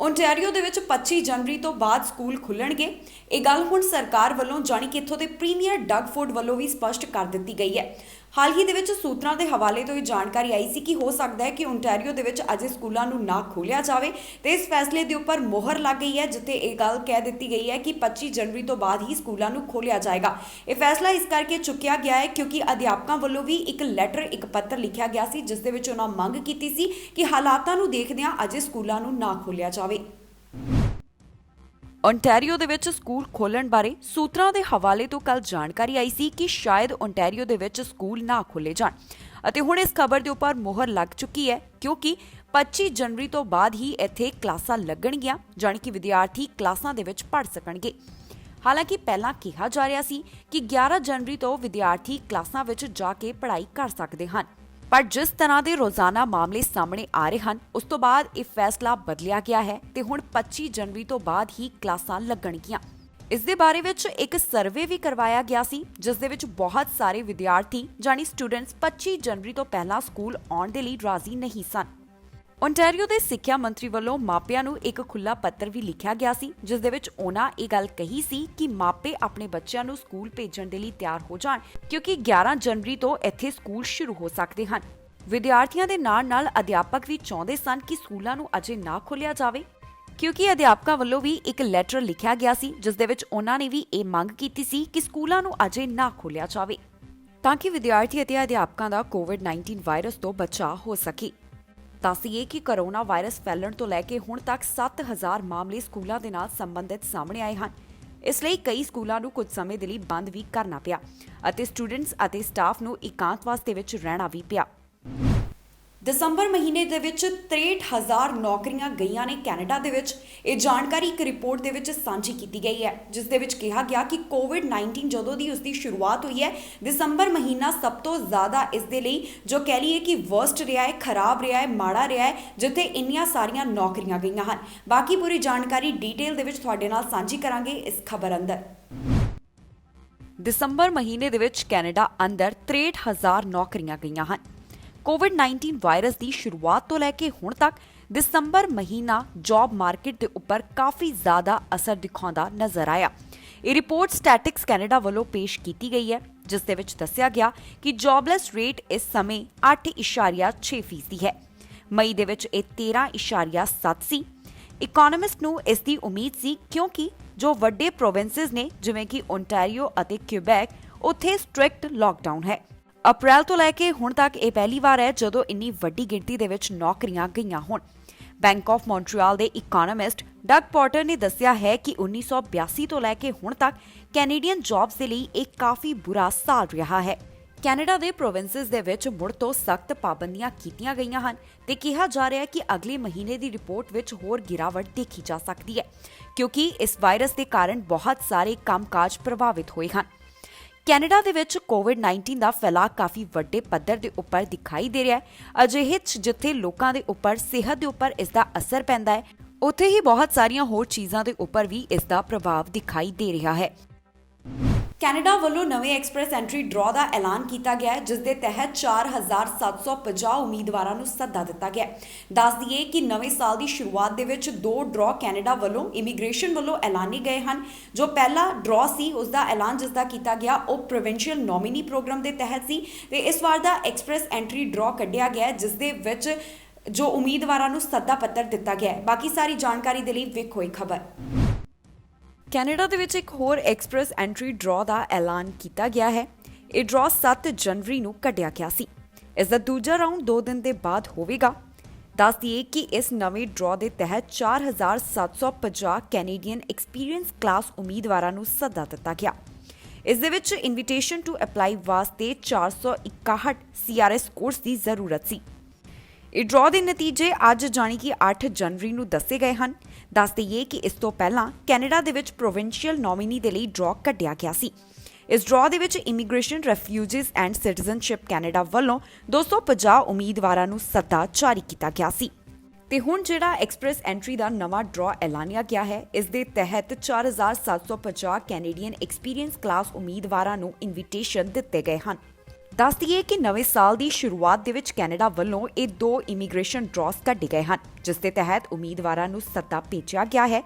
ਓਨਟਾਰੀਓ ਦੇ ਵਿੱਚ 25 ਜਨਵਰੀ ਤੋਂ ਬਾਅਦ ਸਕੂਲ ਖੁੱਲਣਗੇ। ਇਹ ਗੱਲ ਹੁਣ ਸਰਕਾਰ ਵੱਲੋਂ ਜਾਣੀ ਕਿ ਇੱਥੋਂ ਦੇ ਪ੍ਰੀਮੀਅਰ ਡਗ ਫੋਰਡ ਵੱਲੋਂ ਵੀ ਸਪਸ਼ਟ ਕਰ ਦਿੱਤੀ ਗਈ ਹੈ। ਹਾਲ ਹੀ ਦੇ ਵਿੱਚ ਸੂਤਰਾਂ ਦੇ ਹਵਾਲੇ ਤੋਂ ਇਹ ਜਾਣਕਾਰੀ ਆਈ ਸੀ ਕਿ ਹੋ ਸਕਦਾ ਹੈ ਕਿ ਓਨਟਾਰੀਓ ਦੇ ਵਿੱਚ ਅਜੇ ਸਕੂਲਾਂ ਨੂੰ ਨਾ ਖੋਲ੍ਹਿਆ ਜਾਵੇ ਤੇ ਇਸ ਫੈਸਲੇ ਦੇ ਉੱਪਰ ਮੋਹਰ ਲੱਗ ਗਈ ਹੈ, ਜਿੱਥੇ ਇਹ ਗੱਲ ਕਹਿ ਦਿੱਤੀ ਗਈ ਹੈ ਕਿ 25 ਜਨਵਰੀ ਤੋਂ ਬਾਅਦ ਹੀ ਸਕੂਲਾਂ ਨੂੰ ਖੋਲ੍ਹਿਆ ਜਾਏਗਾ। ਇਹ ਫੈਸਲਾ ਇਸ ਕਰਕੇ ਚੁੱਕਿਆ ਗਿਆ ਹੈ ਕਿਉਂਕਿ ਅਧਿਆਪਕਾਂ ਵੱਲੋਂ ਵੀ ਇੱਕ ਪੱਤਰ ਲਿਖਿਆ ਗਿਆ ਸੀ ਜਿਸ ਦੇ ਵਿੱਚ ਉਹਨਾਂ ਮੰਗ ਕੀਤੀ ਸੀ ਕਿ ਹਾਲਾਤਾਂ ਨੂੰ ਦੇਖਦਿਆਂ ਅਜੇ ਸਕੂਲਾਂ ਨੂੰ ਨਾ ਖੋਲ੍ਹਿਆ ਜਾਵੇ। ਓਨਟਾਰੀਓ ਦੇ ਵਿੱਚ ਸਕੂਲ ਖੋਲ੍ਹਣ ਬਾਰੇ ਸੂਤਰਾਂ ਦੇ ਹਵਾਲੇ ਤੋਂ ਕੱਲ੍ਹ ਜਾਣਕਾਰੀ ਆਈ ਸੀ ਕਿ ਸ਼ਾਇਦ ਓਨਟਾਰੀਓ ਦੇ ਵਿੱਚ ਸਕੂਲ ਨਾ ਖੋਲ੍ਹੇ ਜਾਣ ਅਤੇ ਹੁਣ ਇਸ ਖਬਰ ਦੇ ਉੱਪਰ ਮੋਹਰ ਲੱਗ ਚੁੱਕੀ ਹੈ ਕਿਉਂਕਿ 25 ਜਨਵਰੀ ਤੋਂ ਬਾਅਦ ਹੀ ਇੱਥੇ ਕਲਾਸਾਂ ਲੱਗਣਗੀਆਂ, ਜਾਣੀ ਕਿ ਵਿਦਿਆਰਥੀ ਕਲਾਸਾਂ ਦੇ ਵਿੱਚ ਪੜ੍ਹ ਸਕਣਗੇ। ਹਾਲਾਂਕਿ ਪਹਿਲਾਂ ਕਿਹਾ ਜਾ ਰਿਹਾ ਸੀ ਕਿ 11 ਜਨਵਰੀ ਤੋਂ ਵਿਦਿਆਰਥੀ ਕਲਾਸਾਂ ਵਿੱਚ ਜਾ ਕੇ ਪੜ੍ਹਾਈ ਕਰ ਸਕਦੇ ਹਨ, ਪਰ ਜਿਸ ਤਰ੍ਹਾਂ ਦੇ ਰੋਜ਼ਾਨਾ ਮਾਮਲੇ ਸਾਹਮਣੇ ਆ ਰਹੇ ਹਨ ਉਸ ਤੋਂ ਬਾਅਦ ਇਹ ਫੈਸਲਾ ਬਦਲਿਆ ਗਿਆ ਹੈ ਤੇ ਹੁਣ 25 ਜਨਵਰੀ ਤੋਂ ਬਾਅਦ ਹੀ ਕਲਾਸਾਂ ਲੱਗਣਗੀਆਂ। ਇਸ ਦੇ ਬਾਰੇ ਵਿੱਚ ਇੱਕ ਸਰਵੇ ਵੀ ਕਰਵਾਇਆ ਗਿਆ ਸੀ ਜਿਸ ਦੇ ਵਿੱਚ ਬਹੁਤ ਸਾਰੇ ਵਿਦਿਆਰਥੀ ਜਾਨੀ ਸਟੂਡੈਂਟਸ 25 ਜਨਵਰੀ ਤੋਂ ਪਹਿਲਾਂ ਸਕੂਲ ਆਉਣ ਦੇ ਲਈ ਰਾਜ਼ੀ ਨਹੀਂ ਸਨ। ਓਨਟਾਰੀਓ ਦੇ ਸਿੱਖਿਆ ਮੰਤਰੀ ਵੱਲੋਂ ਮਾਪਿਆਂ ਨੂੰ ਇੱਕ ਖੁੱਲ੍ਹਾ ਪੱਤਰ ਵੀ ਲਿਖਿਆ ਗਿਆ ਸੀ ਜਿਸ ਦੇ ਵਿੱਚ ਉਹਨਾਂ ਇਹ ਗੱਲ ਕਹੀ ਸੀ ਕਿ ਮਾਪੇ ਆਪਣੇ ਬੱਚਿਆਂ ਨੂੰ ਸਕੂਲ ਭੇਜਣ ਦੇ ਲਈ ਤਿਆਰ ਹੋ ਜਾਣ ਕਿਉਂਕਿ 11 ਜਨਵਰੀ ਤੋਂ ਇੱਥੇ ਸਕੂਲ ਸ਼ੁਰੂ ਹੋ ਸਕਦੇ ਹਨ। ਵਿਦਿਆਰਥੀਆਂ ਦੇ ਨਾਲ ਅਧਿਆਪਕ ਵੀ ਚਾਹੁੰਦੇ ਸਨ ਕਿ ਸਕੂਲਾਂ ਨੂੰ ਅਜੇ ਨਾ ਖੋਲ੍ਹਿਆ ਜਾਵੇ ਕਿਉਂਕਿ ਅਧਿਆਪਕਾਂ ਵੱਲੋਂ ਵੀ ਇੱਕ ਲੈਟਰ ਲਿਖਿਆ ਗਿਆ ਸੀ ਜਿਸ ਦੇ ਵਿੱਚ ਉਹਨਾਂ ਨੇ ਵੀ ਇਹ ਮੰਗ ਕੀਤੀ ਸੀ ਕਿ ਸਕੂਲਾਂ ਨੂੰ ਅਜੇ ਨਾ ਖੋਲ੍ਹਿਆ ਜਾਵੇ ਤਾਂ ਕਿ ਵਿਦਿਆਰਥੀ ਅਤੇ ਅਧਿਆਪਕਾਂ ਦਾ ਕੋਵਿਡ-19 ਵਾਇਰਸ ਤੋਂ ਬਚਾਅ ਹੋ ਸਕੇ। ਦੱਸੀਏ ਕਿ ਕੋਰੋਨਾ ਵਾਇਰਸ ਫੈਲਣ ਤੋਂ ਲੈ ਕੇ ਹੁਣ ਤੱਕ 7000 ਮਾਮਲੇ ਸਕੂਲਾਂ ਦੇ ਨਾਲ ਸੰਬੰਧਿਤ ਸਾਹਮਣੇ ਆਏ ਹਨ। ਇਸ ਲਈ ਕਈ ਸਕੂਲਾਂ ਨੂੰ ਕੁਝ ਸਮੇਂ ਦੇ ਲਈ ਬੰਦ ਵੀ ਕਰਨਾ ਪਿਆ ਅਤੇ ਸਟੂਡੈਂਟਸ ਅਤੇ ਸਟਾਫ ਨੂੰ ਇਕਾਂਤਵਾਸ ਦੇ ਵਿੱਚ ਰਹਿਣਾ ਵੀ ਪਿਆ। ਦਸੰਬਰ ਮਹੀਨੇ ਦੇ ਵਿੱਚ 63,000 ਨੌਕਰੀਆਂ ਗਈਆਂ ਨੇ ਕੈਨੇਡਾ ਦੇ ਵਿੱਚ। ਇਹ ਜਾਣਕਾਰੀ ਇੱਕ ਰਿਪੋਰਟ ਦੇ ਵਿੱਚ ਸਾਂਝੀ ਕੀਤੀ ਗਈ ਹੈ, ਜਿਸ ਦੇ ਵਿੱਚ ਕਿਹਾ ਗਿਆ ਕਿ ਕੋਵਿਡ-19 ਜਦੋਂ ਦੀ ਉਸਦੀ ਸ਼ੁਰੂਆਤ ਹੋਈ ਹੈ, ਦਸੰਬਰ ਮਹੀਨਾ ਸਭ ਤੋਂ ਜ਼ਿਆਦਾ ਇਸ ਦੇ ਲਈ ਜੋ ਕਹਿ ਲਈਏ ਕਿ ਵਰਸਟ ਰਿਹਾ ਹੈ, ਖਰਾਬ ਰਿਹਾ ਹੈ, ਮਾੜਾ ਰਿਹਾ ਹੈ, ਜਿੱਥੇ ਇੰਨੀਆਂ ਸਾਰੀਆਂ ਨੌਕਰੀਆਂ ਗਈਆਂ ਹਨ। ਬਾਕੀ ਪੂਰੀ ਜਾਣਕਾਰੀ ਡਿਟੇਲ ਦੇ ਵਿੱਚ ਤੁਹਾਡੇ ਨਾਲ ਸਾਂਝੀ ਕਰਾਂਗੇ ਇਸ ਖਬਰ ਅੰਦਰ। ਦਸੰਬਰ ਮਹੀਨੇ ਦੇ ਵਿੱਚ ਕੈਨੇਡਾ ਅੰਦਰ 63,000 ਨੌਕਰੀਆਂ ਗਈਆਂ ਹਨ। ਕੋਵਿਡ-19 ਵਾਇਰਸ ਦੀ ਸ਼ੁਰੂਆਤ ਤੋਂ ਲੈ ਕੇ ਹੁਣ ਤੱਕ ਦਸੰਬਰ ਮਹੀਨਾ ਜੌਬ ਮਾਰਕੀਟ ਦੇ ਉੱਪਰ ਕਾਫੀ ਜ਼ਿਆਦਾ ਅਸਰ ਦਿਖਾਉਂਦਾ ਨਜ਼ਰ ਆਇਆ। ਇਹ ਰਿਪੋਰਟ ਸਟੈਟਿਕਸ ਕੈਨੇਡਾ ਵੱਲੋਂ ਪੇਸ਼ ਕੀਤੀ ਗਈ ਹੈ, ਜਿਸ ਦੇ ਵਿੱਚ ਦੱਸਿਆ ਗਿਆ ਕਿ ਜੌਬਲੈਸ ਰੇਟ ਇਸ ਸਮੇਂ 8.6% ਹੈ। ਮਈ ਦੇ ਵਿੱਚ ਇਹ 13.7 ਸੀ। ਇਕੋਨੋਮਿਸਟ ਨੂੰ ਇਸ ਦੀ ਉਮੀਦ ਸੀ, ਕਿਉਂਕਿ ਜੋ ਵੱਡੇ ਪ੍ਰੋਵਿੰਸਸ ਨੇ ਜਿਵੇਂ ਕਿ ਓਨਟਾਰੀਓ ਅਤੇ ਕਿਊਬੈਕ, ਉੱਥੇ ਸਟ੍ਰਿਕਟ ਲਾਕਡਾਊਨ ਹੈ। ਅਪ੍ਰੈਲ ਤੋਂ ਲੈ ਕੇ ਹੁਣ ਤੱਕ ਇਹ ਪਹਿਲੀ ਵਾਰ ਹੈ ਜਦੋਂ ਇੰਨੀ ਵੱਡੀ ਗਿਣਤੀ ਦੇ ਵਿੱਚ ਨੌਕਰੀਆਂ ਗਈਆਂ ਹੋਣ। ਬੈਂਕ ਆਫ ਮੌਂਟਰੀਅਲ ਦੇ ਇਕੋਨੋਮਿਸਟ ਡਗ ਪੋਰਟਰ ਨੇ ਦੱਸਿਆ ਹੈ ਕਿ 1982 ਤੋਂ ਲੈ ਕੇ ਹੁਣ ਤੱਕ ਕੈਨੇਡੀਅਨ ਜੌਬਸ ਦੇ ਲਈ ਇਹ ਕਾਫੀ ਬੁਰਾ ਸਾਲ ਰਿਹਾ ਹੈ। ਕੈਨੇਡਾ ਦੇ ਪ੍ਰੋਵਿੰਸਸ ਦੇ ਵਿੱਚ ਮੁੜ ਤੋਂ ਸਖਤ ਪਾਬੰਦੀਆਂ ਕੀਤੀਆਂ ਗਈਆਂ ਹਨ ਤੇ ਕਿਹਾ ਜਾ ਰਿਹਾ ਹੈ ਕਿ ਅਗਲੇ ਮਹੀਨੇ ਦੀ ਰਿਪੋਰਟ ਵਿੱਚ ਹੋਰ ਗਿਰਾਵਟ ਦੇਖੀ ਜਾ ਸਕਦੀ ਹੈ, ਕਿਉਂਕਿ ਇਸ ਵਾਇਰਸ ਦੇ ਕਾਰਨ ਬਹੁਤ ਸਾਰੇ ਕੰਮਕਾਜ ਪ੍ਰਭਾਵਿਤ ਹੋਏ ਹਨ। ਕੈਨੇਡਾ ਦੇ ਵਿੱਚ ਕੋਵਿਡ-19 ਦਾ ਫੈਲਾਅ ਕਾਫੀ ਵੱਡੇ ਪੱਧਰ ਦੇ ਉੱਪਰ ਦਿਖਾਈ ਦੇ ਰਿਹਾ ਹੈ। ਅਜਿਹੇ 'ਚ ਜਿੱਥੇ ਲੋਕਾਂ ਦੇ ਉੱਪਰ ਸਿਹਤ ਦੇ ਉੱਪਰ ਇਸ ਦਾ ਅਸਰ ਪੈਂਦਾ ਹੈ, ਉੱਥੇ ਹੀ ਬਹੁਤ ਸਾਰੀਆਂ ਹੋਰ ਚੀਜ਼ਾਂ ਦੇ ਉੱਪਰ ਵੀ ਇਸ ਦਾ ਪ੍ਰਭਾਵ ਦਿਖਾਈ ਦੇ ਰਿਹਾ ਹੈ। ਕੈਨੇਡਾ ਵੱਲੋਂ ਨਵੇਂ ਐਕਸਪ੍ਰੈਸ ਐਂਟਰੀ ਡਰਾਅ ਦਾ ਐਲਾਨ ਕੀਤਾ ਗਿਆ ਹੈ, ਜਿਸ ਦੇ ਤਹਿਤ 4,750 ਉਮੀਦਵਾਰਾਂ ਨੂੰ ਸੱਦਾ ਦਿੱਤਾ ਗਿਆ। ਦੱਸ ਦਈਏ ਕਿ ਨਵੇਂ ਸਾਲ ਦੀ ਸ਼ੁਰੂਆਤ ਦੇ ਵਿੱਚ 2 ਡਰਾਅ ਕੈਨੇਡਾ ਵੱਲੋਂ ਇਮੀਗ੍ਰੇਸ਼ਨ ਵੱਲੋਂ ਐਲਾਨੇ ਗਏ ਹਨ। ਜੋ ਪਹਿਲਾ ਡਰਾਅ ਸੀ ਉਸ ਦਾ ਐਲਾਨ ਜਿਸ ਦਾ ਕੀਤਾ ਗਿਆ ਉਹ ਪ੍ਰੋਵਿੰਸ਼ੀਅਲ ਨੋਮੀਨੀ ਪ੍ਰੋਗਰਾਮ ਦੇ ਤਹਿਤ ਸੀ ਤੇ ਇਸ ਵਾਰ ਦਾ ਐਕਸਪ੍ਰੈਸ ਐਂਟਰੀ ਡਰਾਅ ਕੱਢਿਆ ਗਿਆ, ਜਿਸ ਦੇ ਵਿੱਚ ਜੋ ਉਮੀਦਵਾਰਾਂ ਨੂੰ ਸੱਦਾ ਪੱਤਰ ਦਿੱਤਾ ਗਿਆ ਹੈ। ਬਾਕੀ ਸਾਰੀ ਜਾਣਕਾਰੀ ਦੇ ਲਈ ਵੇਖੋ ਇਹ ਖਬਰ। ਕੈਨੇਡਾ ਦੇ ਵਿੱਚ ਇੱਕ ਹੋਰ ਐਕਸਪ੍ਰੈਸ ਐਂਟਰੀ ਡਰਾਅ ਦਾ ਐਲਾਨ ਕੀਤਾ ਗਿਆ ਹੈ। ਇਹ ਡਰਾਅ 7 ਜਨਵਰੀ ਨੂੰ ਕੱਢਿਆ ਗਿਆ ਸੀ। ਇਸ ਦਾ ਦੂਜਾ ਰਾਊਂਡ 2 ਦਿਨ ਦੇ ਬਾਅਦ ਹੋਵੇਗਾ। ਦੱਸ ਦਈਏ ਕਿ ਇਸ ਨਵੇਂ ਡਰਾਅ ਦੇ ਤਹਿਤ 4,750 ਕੈਨੇਡੀਅਨ ਐਕਸਪੀਰੀਅੰਸ ਕਲਾਸ ਉਮੀਦਵਾਰਾਂ ਨੂੰ ਸੱਦਾ ਦਿੱਤਾ ਗਿਆ। ਇਸ ਦੇ ਵਿੱਚ ਇਨਵੀਟੇਸ਼ਨ ਟੂ ਅਪਲਾਈ ਵਾਸਤੇ 461 CRS ਕੋਰਸ ਦੀ ਜ਼ਰੂਰਤ ਸੀ। ਇਹ ਡਰਾਅ ਦੇ ਨਤੀਜੇ ਅੱਜ ਜਾਣੀ ਕਿ 8 ਜਨਵਰੀ ਨੂੰ ਦੱਸੇ ਗਏ ਹਨ। ਦੱਸ ਦਈਏ ਕਿ ਇਸ ਤੋਂ ਪਹਿਲਾਂ ਕੈਨੇਡਾ ਦੇ ਵਿੱਚ ਪ੍ਰੋਵਿੰਸ਼ੀਅਲ ਨੋਮੀਨੀ ਦੇ ਲਈ ਡਰਾਅ ਕੱਢਿਆ ਗਿਆ ਸੀ। ਇਸ ਡਰਾਅ ਦੇ ਵਿੱਚ immigration, refugees and citizenship Canada ਵੱਲੋਂ 250 ਉਮੀਦਵਾਰਾਂ ਨੂੰ ਸੱਦਾ ਜਾਰੀ ਕੀਤਾ ਗਿਆ ਸੀ। ਤੇ ਹੁਣ ਜਿਹੜਾ ਐਕਸਪ੍ਰੈਸ ਐਂਟਰੀ ਦਾ ਨਵਾਂ ਡਰਾਅ ਐਲਾਨਿਆ ਗਿਆ ਹੈ, ਇਸ ਦੇ ਤਹਿਤ 4,750 ਕੈਨੇਡੀਅਨ ਐਕਸਪੀਰੀਅੰਸ ਕਲਾਸ ਉਮੀਦਵਾਰਾਂ ਨੂੰ ਇਨਵੀਟੇਸ਼ਨ ਦਿੱਤੇ ਗਏ ਹਨ। ਦੱਸ ਦਈਏ ਕਿ ਨਵੇਂ ਸਾਲ ਦੀ ਸ਼ੁਰੂਆਤ ਦੇ ਵਿੱਚ ਕੈਨੇਡਾ ਵੱਲੋਂ ਇਹ 2 ਇਮੀਗ੍ਰੇਸ਼ਨ ਡਰਾਅਸ ਕੱਢੇ ਗਏ ਹਨ, ਜਿਸ ਦੇ ਤਹਿਤ ਉਮੀਦਵਾਰਾਂ ਨੂੰ ਸੱਦਾ ਭੇਜਿਆ ਗਿਆ ਹੈ।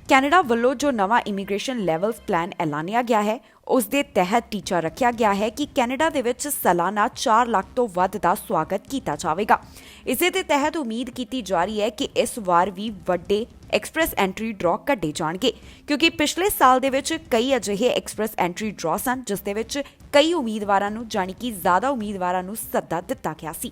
ਕੈਨੇਡਾ ਵੱਲੋਂ ਜੋ ਨਵਾਂ ਇਮੀਗ੍ਰੇਸ਼ਨ ਲੈਵਲਸ ਪਲਾਨ ਐਲਾਨਿਆ ਗਿਆ ਹੈ, ਉਸ ਦੇ ਤਹਿਤ ਟੀਚਾ ਰੱਖਿਆ ਗਿਆ ਹੈ ਕਿ ਕੈਨੇਡਾ ਦੇ ਵਿੱਚ ਸਾਲਾਨਾ 4 ਲੱਖ ਤੋਂ ਵੱਧ ਦਾ ਸਵਾਗਤ ਕੀਤਾ ਜਾਵੇਗਾ। ਇਸੇ ਦੇ ਤਹਿਤ ਉਮੀਦ ਕੀਤੀ ਜਾ ਰਹੀ ਹੈ ਕਿ ਇਸ ਵਾਰ ਵੀ ਵੱਡੇ ਐਕਸਪ੍ਰੈਸ ਐਂਟਰੀ ਡਰਾਅ ਕੱਢੇ ਜਾਣਗੇ, ਕਿਉਂਕਿ ਪਿਛਲੇ ਸਾਲ ਦੇ ਵਿੱਚ ਕਈ ਅਜਿਹੇ ਐਕਸਪ੍ਰੈਸ ਐਂਟਰੀ ਡਰਾਅ ਸਨ ਜਿਸ ਦੇ ਵਿੱਚ ਕਈ ਉਮੀਦਵਾਰਾਂ ਨੂੰ ਜਾਣੀ ਕਿ ਜ਼ਿਆਦਾ ਉਮੀਦਵਾਰਾਂ ਨੂੰ ਸੱਦਾ ਦਿੱਤਾ ਗਿਆ ਸੀ।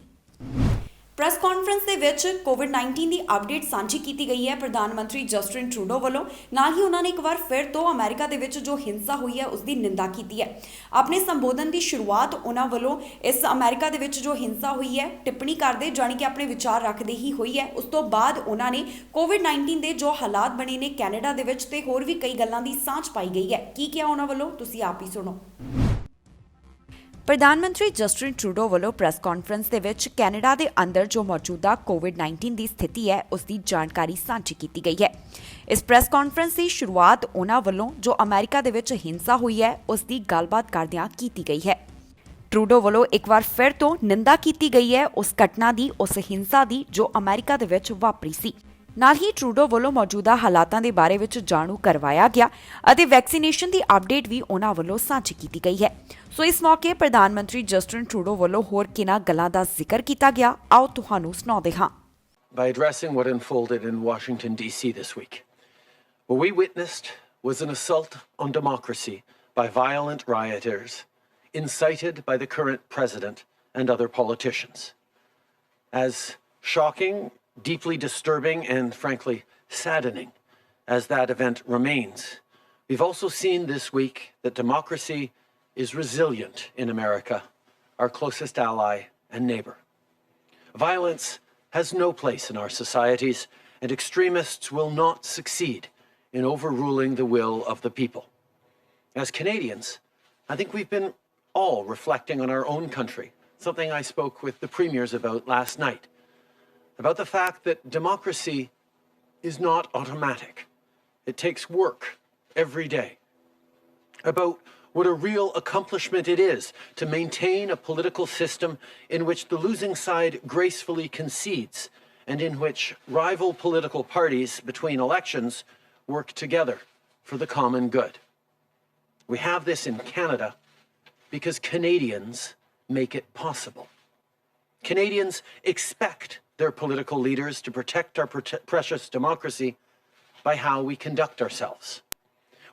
ਪ੍ਰੈਸ ਕਾਨਫਰੰਸ ਦੇ ਵਿੱਚ ਕੋਵਿਡ-19 ਦੀ ਅਪਡੇਟ ਸਾਂਝੀ ਕੀਤੀ ਗਈ ਹੈ ਪ੍ਰਧਾਨ ਮੰਤਰੀ ਜਸਟਿਨ ਟਰੂਡੋ ਵੱਲੋਂ। ਨਾਲ ਹੀ ਉਹਨਾਂ ਨੇ ਇੱਕ ਵਾਰ ਫਿਰ ਤੋਂ ਅਮਰੀਕਾ ਦੇ ਵਿੱਚ ਜੋ ਹਿੰਸਾ ਹੋਈ ਹੈ ਉਸ ਦੀ ਨਿੰਦਾ ਕੀਤੀ ਹੈ। ਆਪਣੇ ਸੰਬੋਧਨ ਦੀ ਸ਼ੁਰੂਆਤ ਉਹਨਾਂ ਵੱਲੋਂ ਇਸ ਅਮਰੀਕਾ ਦੇ ਵਿੱਚ ਜੋ ਹਿੰਸਾ ਹੋਈ ਹੈ ਟਿੱਪਣੀ ਕਰਦੇ ਜਾਣੀ ਕਿ ਆਪਣੇ ਵਿਚਾਰ ਰੱਖਦੇ ਹੀ ਹੋਈ ਹੈ। ਉਸ ਤੋਂ ਬਾਅਦ ਉਹਨਾਂ ਨੇ ਕੋਵਿਡ-19 ਦੇ ਜੋ ਹਾਲਾਤ ਬਣੇ ਨੇ ਕੈਨੇਡਾ ਦੇ ਵਿੱਚ ਤੇ ਹੋਰ ਵੀ ਕਈ ਗੱਲਾਂ ਦੀ ਸਾਂਝ ਪਾਈ ਗਈ ਹੈ। ਕੀ ਕਿਹਾ ਉਹਨਾਂ ਵੱਲੋਂ, ਤੁਸੀਂ ਆਪ ਹੀ ਸੁਣੋ। ਪ੍ਰਧਾਨ ਮੰਤਰੀ ਜਸਟਿਨ ਟਰੂਡੋ ਵੱਲੋਂ ਪ੍ਰੈਸ ਕਾਨਫਰੰਸ ਦੇ ਵਿੱਚ ਕੈਨੇਡਾ ਦੇ ਅੰਦਰ ਜੋ ਮੌਜੂਦਾ ਕੋਵਿਡ-19 ਦੀ ਸਥਿਤੀ ਹੈ ਉਸ ਦੀ ਜਾਣਕਾਰੀ ਸਾਂਝੀ ਕੀਤੀ ਗਈ ਹੈ। ਇਸ ਪ੍ਰੈਸ ਕਾਨਫਰੰਸ ਦੀ ਸ਼ੁਰੂਆਤ ਉਹਨਾਂ ਵੱਲੋਂ ਜੋ ਅਮਰੀਕਾ ਦੇ ਵਿੱਚ ਹਿੰਸਾ ਹੋਈ ਹੈ ਉਸ ਦੀ ਗੱਲਬਾਤ ਕਰਦਿਆਂ ਕੀਤੀ ਗਈ ਹੈ। ਟਰੂਡੋ ਵੱਲੋਂ ਇੱਕ ਵਾਰ ਫਿਰ ਤੋਂ ਨਿੰਦਾ ਕੀਤੀ ਗਈ ਹੈ ਉਸ ਘਟਨਾ ਦੀ, ਉਸ ਹਿੰਸਾ ਦੀ ਜੋ ਅਮਰੀਕਾ ਦੇ ਵਿੱਚ ਵਾਪਰੀ ਸੀ। ਨਾਲ ਹੀ ਟਰੂਡੋ ਵੱਲੋਂ ਮੌਜੂਦਾ ਹਾਲਾਤਾਂ ਦੇ ਬਾਰੇ ਵਿੱਚ ਜਾਣੂ ਕਰਵਾਇਆ ਗਿਆ ਅਤੇ ਵੈਕਸੀਨੇਸ਼ਨ ਦੀ ਅਪਡੇਟ ਵੀ ਉਹਨਾਂ ਵੱਲੋਂ ਸਾਂਝੀ ਕੀਤੀ ਗਈ ਹੈ। ਸੋ ਇਸ ਮੌਕੇ ਪ੍ਰਧਾਨ ਮੰਤਰੀ ਜਸਟਿਨ ਟਰੂਡੋ ਵੱਲੋਂ ਹੋਰ ਕਿਹਨਾਂ ਗੱਲਾਂ ਦਾ ਜ਼ਿਕਰ ਕੀਤਾ ਗਿਆ, ਆਓ ਤੁਹਾਨੂੰ ਸੁਣਾਉਂਦੇ ਹਾਂ। By addressing what unfolded in Washington, D.C. this week, what we witnessed was an assault on democracy by violent rioters, incited by the current president and other politicians. As shocking, deeply disturbing, and frankly saddening as that event remains, we've also seen this week that democracy is resilient in America, our closest ally and neighbor. Violence has no place in our societies, and extremists will not succeed in overruling the will of the people. As Canadians, I think we've been all reflecting on our own country, something I spoke with the premiers about last night, about the fact that democracy is not automatic. It takes work every day. About what a real accomplishment it is to maintain a political system in which the losing side gracefully concedes and in which rival political parties between elections work together for the common good. We have this in Canada because Canadians make it possible. Canadians expect their political leaders to protect our precious democracy by how we conduct ourselves.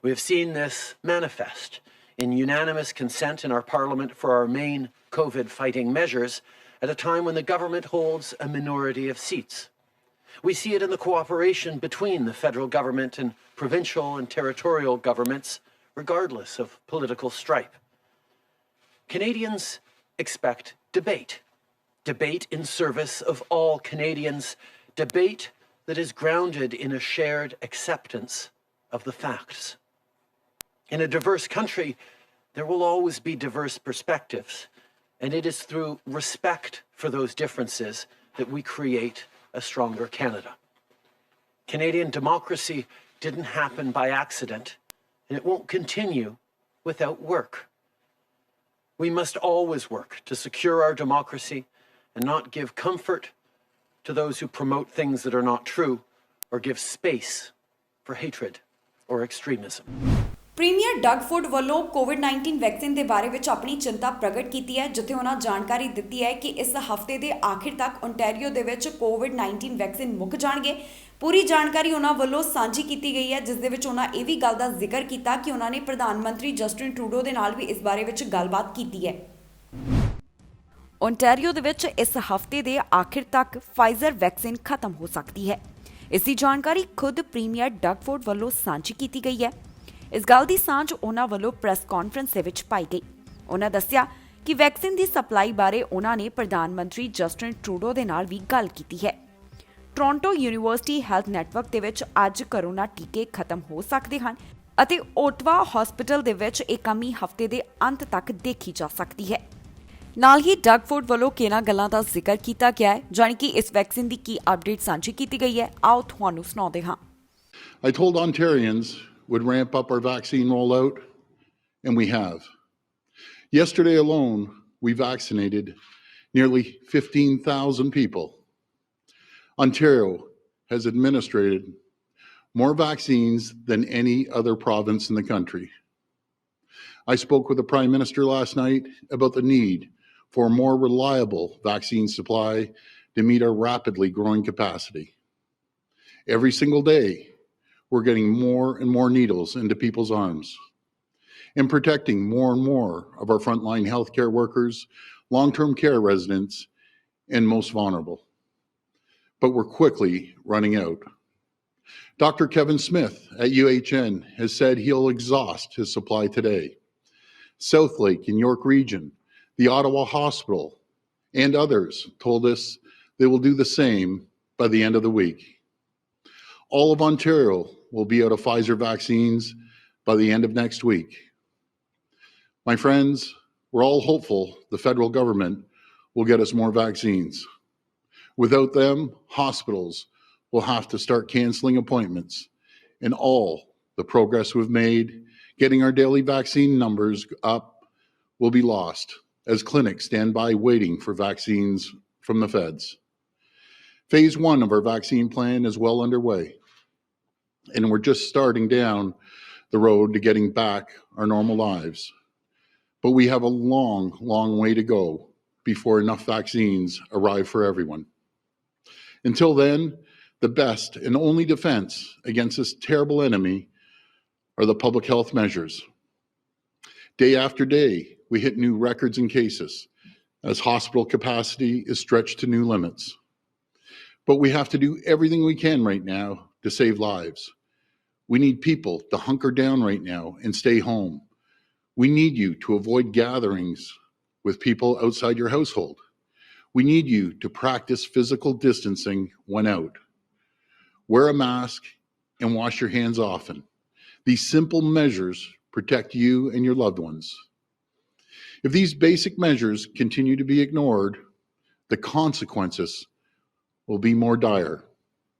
We have seen this manifest in unanimous consent in our Parliament for our main COVID fighting measures at a time when the government holds a minority of seats. We see it in the cooperation between the federal government and provincial and territorial governments, regardless of political stripe. Canadians expect debate. Debate in service of all Canadians. Debate that is grounded in a shared acceptance of the facts. In a diverse country, there will always be diverse perspectives, and it is through respect for those differences that we create a stronger Canada. Canadian democracy didn't happen by accident, and it won't continue without work. We must always work to secure our democracy and not give comfort to those who promote things that are not true or give space for hatred or extremism. Premier Doug Ford ਵੱਲੋਂ ਕੋਵਿਡ-19 vaccine ਦੇ ਬਾਰੇ ਵਿੱਚ ਆਪਣੀ ਚਿੰਤਾ ਪ੍ਰਗਟ ਕੀਤੀ ਹੈ, ਜਿੱਥੇ ਉਹਨਾਂ ਜਾਣਕਾਰੀ ਦਿੱਤੀ ਹੈ ਕਿ ਇਸ ਹਫ਼ਤੇ ਦੇ ਆਖਿਰ ਤੱਕ ਓਨਟਾਰੀਓ ਦੇ ਵਿੱਚ ਕੋਵਿਡ-19 ਵੈਕਸੀਨ ਮੁੱਕ ਜਾਣਗੇ। ਪੂਰੀ ਜਾਣਕਾਰੀ ਉਹਨਾਂ ਵੱਲੋਂ ਸਾਂਝੀ ਕੀਤੀ ਗਈ ਹੈ, ਜਿਸ ਦੇ ਵਿੱਚ ਉਹਨਾਂ ਇਹ ਵੀ ਗੱਲ ਦਾ ਜ਼ਿਕਰ ਕੀਤਾ ਕਿ ਉਹਨਾਂ ਨੇ ਪ੍ਰਧਾਨ ਮੰਤਰੀ ਜਸਟਿਨ ਟਰੂਡੋ ਦੇ ਨਾਲ ਵੀ ਇਸ ਬਾਰੇ ਵਿੱਚ ਗੱਲਬਾਤ ਕੀਤੀ ਹੈ। ਓਨਟਾਰੀਓ ਦੇ ਵਿੱਚ ਇਸ ਹਫ਼ਤੇ ਦੇ ਆਖਿਰ ਤੱਕ ਫਾਈਜ਼ਰ ਵੈਕਸੀਨ ਖਤਮ ਹੋ ਸਕਦੀ ਹੈ। ਇਸ ਦੀ ਜਾਣਕਾਰੀ ਖੁਦ ਪ੍ਰੀਮੀਅਰ ਡਗ ਫੁੱਡ ਵੱਲੋਂ ਸਾਂਝੀ ਕੀਤੀ ਗਈ ਹੈ। ਇਸ ਗੱਲ ਦੀ ਸਾਂਝ ਉਹਨਾਂ ਵੱਲੋਂ ਪ੍ਰੈਸ ਕਾਨਫਰੰਸ ਦੇ ਵਿੱਚ ਪਾਈ ਗਈ। ਉਹਨਾਂ ਦੱਸਿਆ ਕਿ ਵੈਕਸੀਨ ਦੀ ਸਪਲਾਈ ਬਾਰੇ ਉਹਨਾਂ ਨੇ ਪ੍ਰਧਾਨ ਮੰਤਰੀ ਜਸਟਿਨ ਟਰੂਡੋ ਦੇ ਨਾਲ ਵੀ ਗੱਲ ਕੀਤੀ ਹੈ। ਟੋਰਾਂਟੋ ਯੂਨੀਵਰਸਿਟੀ ਹੈਲਥ ਨੈਟਵਰਕ ਦੇ ਵਿੱਚ ਅੱਜ ਕੋਰੋਨਾ ਟੀਕੇ ਖਤਮ ਹੋ ਸਕਦੇ ਹਨ ਅਤੇ ਓਟਵਾ ਹਸਪੀਟਲ ਦੇ ਵਿੱਚ ਇਹ ਕਮੀ ਹਫ਼ਤੇ ਦੇ ਅੰਤ ਤੱਕ ਦੇਖੀ ਜਾ ਸਕਦੀ ਹੈ। ਨਾਲ ਹੀ ਡਗ ਫੂਡ ਵੱਲੋਂ ਕਿਹਨਾਂ ਗੱਲਾਂ ਦਾ ਜ਼ਿਕਰ ਕੀਤਾ ਗਿਆ ਹੈ, ਜਾਣੀ ਕਿ ਇਸ ਵੈਕਸੀਨ ਦੀ ਕੀ ਅਪਡੇਟ ਸਾਂਝੀ ਕੀਤੀ ਗਈ ਹੈ, ਆਓ ਤੁਹਾਨੂੰ ਸੁਣਾਉਂਦੇ ਹਾਂ। I told Ontarians would ramp up our vaccine rollout, and we have. Yesterday alone, we vaccinated nearly 15,000 people. Ontario has administered more vaccines than any other province in the country. I spoke with the Prime Minister last night about the need for a more reliable vaccine supply to meet our rapidly growing capacity. Every single day, we're getting more and more needles into people's arms and protecting more and more of our frontline healthcare workers, long-term care residents, and most vulnerable. But we're quickly running out. Dr. Kevin Smith at UHN has said he'll exhaust his supply today. Southlake in York Region, the Ottawa Hospital, and others told us they will do the same by the end of the week. All of Ontario will be out of Pfizer vaccines by the end of next week. My friends, we're all hopeful the federal government will get us more vaccines. Without them, hospitals will have to start canceling appointments, and all the progress we've made getting our daily vaccine numbers up will be lost as clinics stand by waiting for vaccines from the feds. Phase 1 of our vaccine plan is well underway, and we're just starting down the road to getting back our normal lives. But we have a long, long way to go before enough vaccines arrive for everyone. Until then, the best and only defense against this terrible enemy are the public health measures. Day after day, we hit new records in cases as hospital capacity is stretched to new limits. But we have to do everything we can right now to save lives. We need people to hunker down right now and stay home. We need you to avoid gatherings with people outside your household. We need you to practice physical distancing when out. Wear a mask and wash your hands often. These simple measures protect you and your loved ones. If these basic measures continue to be ignored, the consequences will be more dire.